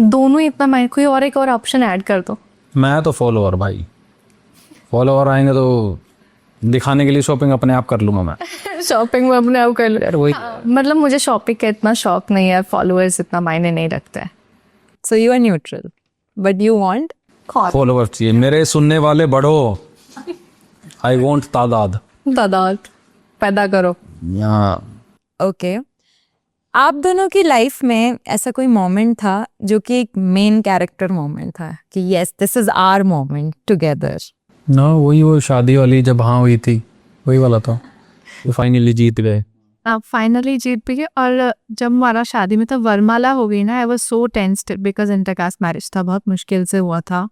दोनों ही इतना माइंड, कोई और एक और ऑप्शन ऐड कर दो। मैं तो फॉलोअर भाई, फॉलोअर आएंगे तो दिखाने के लिए शॉपिंग अपने आप कर लूंगा मैं। शॉपिंग में अपने आप कर लो यार वही। मतलब मुझे शॉपिंग का इतना शौक नहीं है, फॉलोअर्स इतना मायने नहीं रखते हैं। So you are neutral but you want follower चाहिए, मेरे सुनने वाले बढ़ो। आई वॉन्ट तादाद। तादाद पैदा करो। यहाँ ओके आप दोनों की लाइफ में ऐसा कोई मोमेंट था जो कि एक मेन कैरेक्टर मोमेंट था कि yes this is our moment together? ना वही वो शादी वाली जब हाँ हुई थी, वही वाला था, तो फाइनली जीत गए। आप फाइनली जीत भी गए। और जब हमारा शादी में तो वरमाला हो गई ना, I was so tensed because intercaste marriage था, बहुत मुश्किल से हुआ था।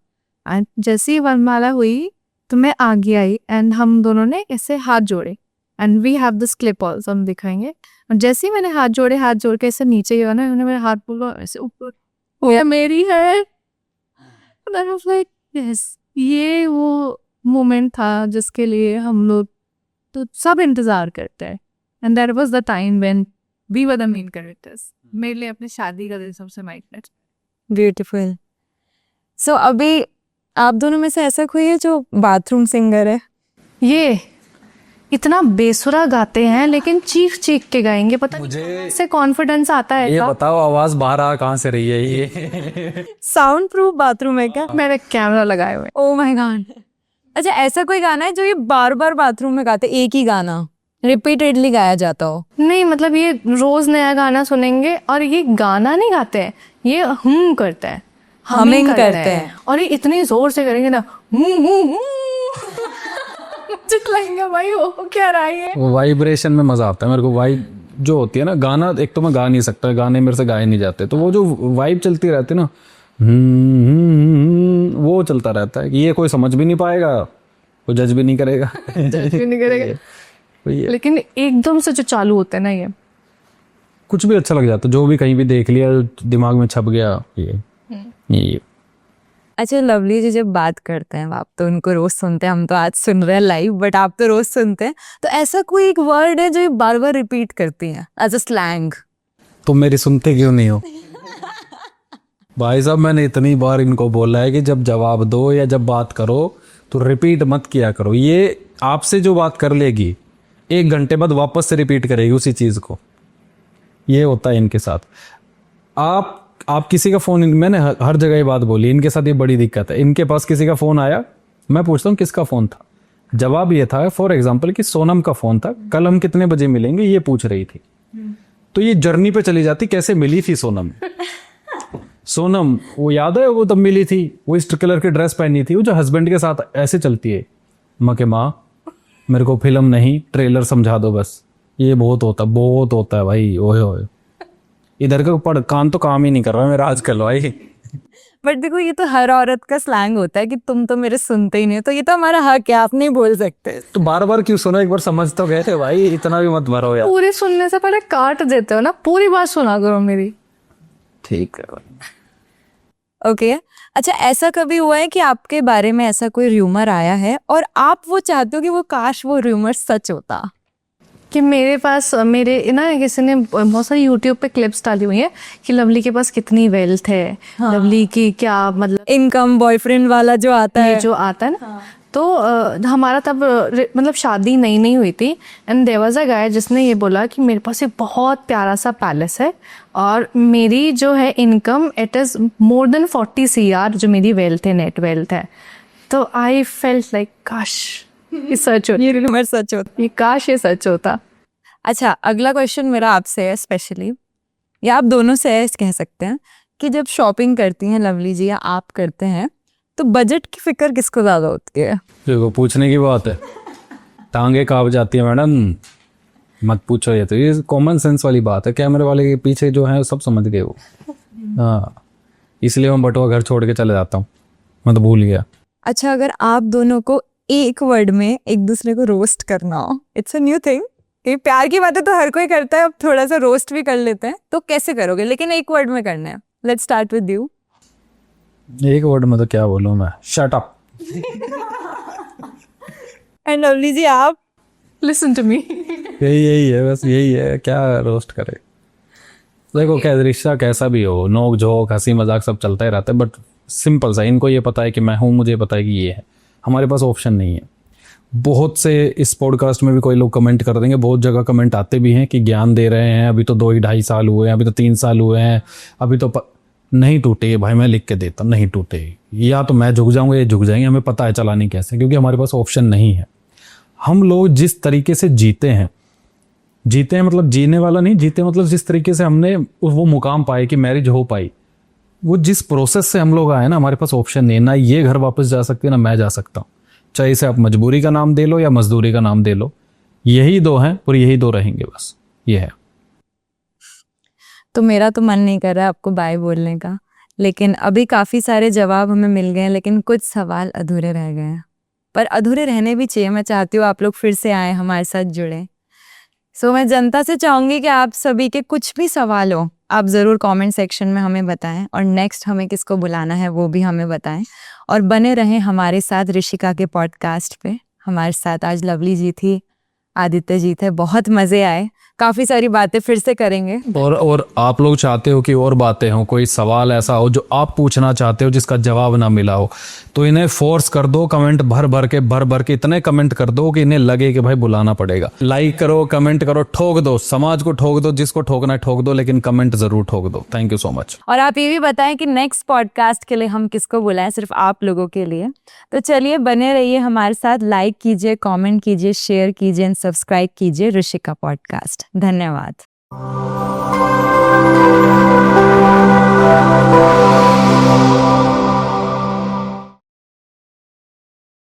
एंड जैसे ही वरमाला हुई तो मैं आगे आई एंड हम दोनों ने ऐसे हाथ जोड़े and we have this clip also, हम दिखाएंगे। और जैसे ही मैंने हाथ जोड़ के ऐसे नीचे गया ना, उन्होंने मेरा हाथ बोला ऐसे ऊपर, वो मेरी है। लाइक यस, ये वो मोमेंट था जिसके लिए हम लोग तो सब इंतजार करते हैं। And that was the time when we were the main characters. मेरे लिए अपनी शादी का दिन सबसे माइट। ब्यूटीफुल। सो अभी आप दोनों में से ऐसा कोई है जो बाथरूम सिंगर है? ये इतना बेसुरा गाते हैं लेकिन चीख चीख के गाएंगे, पता नहीं से कॉन्फिडेंस आता है। ये बताओ आवाज बाहर आ कहाँ से रही है ये? साउंड प्रूफ बाथरूम है क्या? मैंने कैमरा लगाए हुए। Oh my God. अच्छा ऐसा कोई गाना है जो ये बार बार बाथरूम में गाते, एक ही गाना रिपीटेडली गाया जाता हो? नहीं मतलब ये रोज नया गाना सुनेंगे और ये गाना नहीं गाते हैं, ये हम करते हैं, Humming कर रहे करते हैं। और ये इतनी जोर से करेंगे ना, चिल्लाएंगे भाई वो क्या रहा है। वो वाइब्रेशन में मजा आता है मेरे को। वाइब जो होती है ना, गाना एक तो मैं गा नहीं सकता, गाने मेरे से गाए नहीं जाते, तो वो जो वाइब चलती रहती है ना, वो चलता रहता है कि ये कोई समझ भी नहीं पाएगा, कोई जज भी नहीं करेगा। नहीं करेगा वही है। लेकिन एकदम से जो चालू होते हैं ना, ये कुछ भी अच्छा लग जाता, जो भी कहीं भी देख लिया दिमाग में छप गया ये। अच्छा लवली जी जब बात करते हैं, आप तो उनको रोज सुनते हैं, हम तो आज सुन रहे हैं लाइव, बट आप तो रोज सुनते हैं, तो ऐसा कोई एक वर्ड है जो ये बार बार रिपीट करती हैं एज अ स्लैंग? तुम मेरी सुनते क्यों नहीं हो? भाई साहब मैंने इतनी बार इनको बोला है कि जब जवाब दो या जब बात करो तो रिपीट मत किया करो। ये आपसे जो बात कर लेगी 1 घंटे बाद वापस से रिपीट करेगी उसी चीज को। ये होता है इनके साथ। आप किसी का फोन, मैंने हर जगह ये बात बोली, इनके साथ ये बड़ी दिक्कत है। इनके पास किसी का फोन आया, मैं पूछता हूँ किसका फोन था, जवाब ये था फॉर एग्जाम्पल कि सोनम का फोन था, कल हम कितने बजे मिलेंगे ये पूछ रही थी। तो ये जर्नी पे चली जाती, कैसे मिली थी सोनम। सोनम वो याद है, वो तब मिली थी, वो इस कलर की ड्रेस पहनी थी, वो जो हस्बैंड के साथ ऐसे चलती है। माँ के माँ मेरे को फिल्म नहीं ट्रेलर समझा दो बस। ये बहुत होता है भाई। ओए ओए, इधर का पढ़ कान तो काम ही नहीं कर रहा मेरा आजकल भाई। बट देखो ये तो हर औरत का स्लैंग होता है कि तुम तो मेरे सुनते ही नहीं हो, तो ये तो हमारा हक है, आप नहीं बोल सकते। तो बार बार क्यों सुनो, एक बार समझ तो गए थे भाई, इतना भी मत भरो यार। पूरी सुनने से पहले काट देते हो ना, पूरी बात सुना करो मेरी। ठीक है भाई। ओके अच्छा ऐसा कभी हुआ है कि आपके बारे में ऐसा कोई र्यूमर आया है और आप वो चाहते हो कि वो काश वो र्यूमर सच होता? कि मेरे पास मेरे ना किसी ने बहुत सारी यूट्यूब पे क्लिप्स डाली हुई है कि लवली के पास कितनी वेल्थ है, लवली की क्या मतलब इनकम बॉयफ्रेंड वाला जो आता ये है, जो आता है ना। तो हमारा तब मतलब शादी नई हुई थी एंड देयर वाज अ गाय जिसने ये बोला कि मेरे पास एक बहुत प्यारा सा पैलेस है और मेरी जो है income it is more than 40 CR जो मेरी वेल्थ है, नेट वेल्थ है। तो आई फेल्ट लाइक काश ये सच होता, ये र्यूमर सच होता। ये काश ये सच होता। अच्छा अगला क्वेश्चन मेरा आपसे है स्पेशली, या आप दोनों से ऐसे कह सकते हैं कि जब शॉपिंग करती हैं लवली जी या आप करते हैं तो बजट की फिक्र किसको ज़्यादा होती है? देखो पूछने की बात है, टांगे कांप जाती है मैडम, मत पूछो। ये कॉमन सेंस वाली बात है, कैमरे वाले के पीछे जो है वो सब समझ गए वो। हाँ, इसलिए मैं बटुआ घर छोड़ के चले जाता हूँ, मैं तो भूल गया। अच्छा, अगर आप दोनों को एक वर्ड में एक दूसरे को रोस्ट करना हो, इट्स अ न्यू थिंग कि प्यार की बातें तो हर कोई करता है, अब थोड़ा सा रोस्ट भी कर लेते हैं, तो कैसे करोगे? लेकिन एक वर्ड में करना है। Let's start with you. एक वर्ड में तो क्या बोलूँ मैं, shut up. And Lovely ji आप? Listen to me. यही है, बस यही है, क्या रोस्ट करे। देखो क्या रिश्ता कैसा भी हो, नोक झोंक हंसी मजाक सब चलता ही रहता है, बट सिंपल सा, इनको ये पता है कि मैं हूँ, मुझे पता है कि ये है, हमारे पास ऑप्शन नहीं है। बहुत से इस पॉडकास्ट में भी कोई लोग कमेंट कर देंगे, बहुत जगह कमेंट आते भी हैं कि ज्ञान दे रहे हैं, अभी तो 2-2.5 साल हुए हैं, अभी तो 3 साल हुए हैं, अभी तो नहीं टूटे भाई, मैं लिख के देता नहीं टूटे, या तो मैं झुक जाऊंगा, ये झुक जाएंगे, हमें पता है चलानी कैसे, क्योंकि हमारे पास ऑप्शन नहीं है। हम लोग जिस तरीके से जीते हैं मतलब जीने वाला नहीं, जीते मतलब जिस तरीके से हमने वो मुकाम पाए कि मैरिज हो पाई, वो जिस प्रोसेस से हम लोग आए ना, हमारे पास ऑप्शन नहीं, ना ये घर वापस जा सकते ना मैं जा सकता हूँ। चाहे इसे आप मजबूरी का नाम दे लो या मजदूरी का नाम दे लो, यही दो हैं और यही दो रहेंगे, बस ये है। तो मेरा तो मन नहीं कर रहा है आपको बाय बोलने का, लेकिन अभी काफ़ी सारे जवाब हमें मिल गए हैं, लेकिन कुछ सवाल अधूरे रह गए हैं, पर अधूरे रहने भी चाहिए। मैं चाहती हूँ आप लोग फिर से आए, हमारे साथ जुड़ें। सो मैं जनता से चाहूँगी कि आप सभी के कुछ भी सवाल हो, आप ज़रूर कमेंट सेक्शन में हमें बताएं, और नेक्स्ट हमें किसको बुलाना है वो भी हमें बताएं, और बने रहें हमारे साथ ऋषिका के पॉडकास्ट पे। हमारे साथ आज लवली जी थी, आदित्य जी थे, बहुत मज़े आए, काफ़ी सारी बातें फिर से करेंगे। और आप लोग चाहते हो कि और बातें हों, कोई सवाल ऐसा हो जो आप पूछना चाहते हो जिसका जवाब ना मिला हो, तो इन्हें फोर्स कर दो, कमेंट भर भर के इतने कमेंट कर दो कि इन्हें लगे कि भाई बुलाना पड़ेगा। लाइक करो, कमेंट करो, ठोक दो, समाज को ठोक दो, जिसको ठोकना है ठोक दो, लेकिन कमेंट जरूर ठोक दो। Thank you so much. और आप ये भी बताएं कि नेक्स्ट पॉडकास्ट के लिए हम किसको बुलाएं, सिर्फ आप लोगों के लिए। तो चलिए बने रहिए हमारे साथ, लाइक कीजिए, कमेंट कीजिए, शेयर कीजिए एंड सब्सक्राइब कीजिए ऋषिका पॉडकास्ट। धन्यवाद।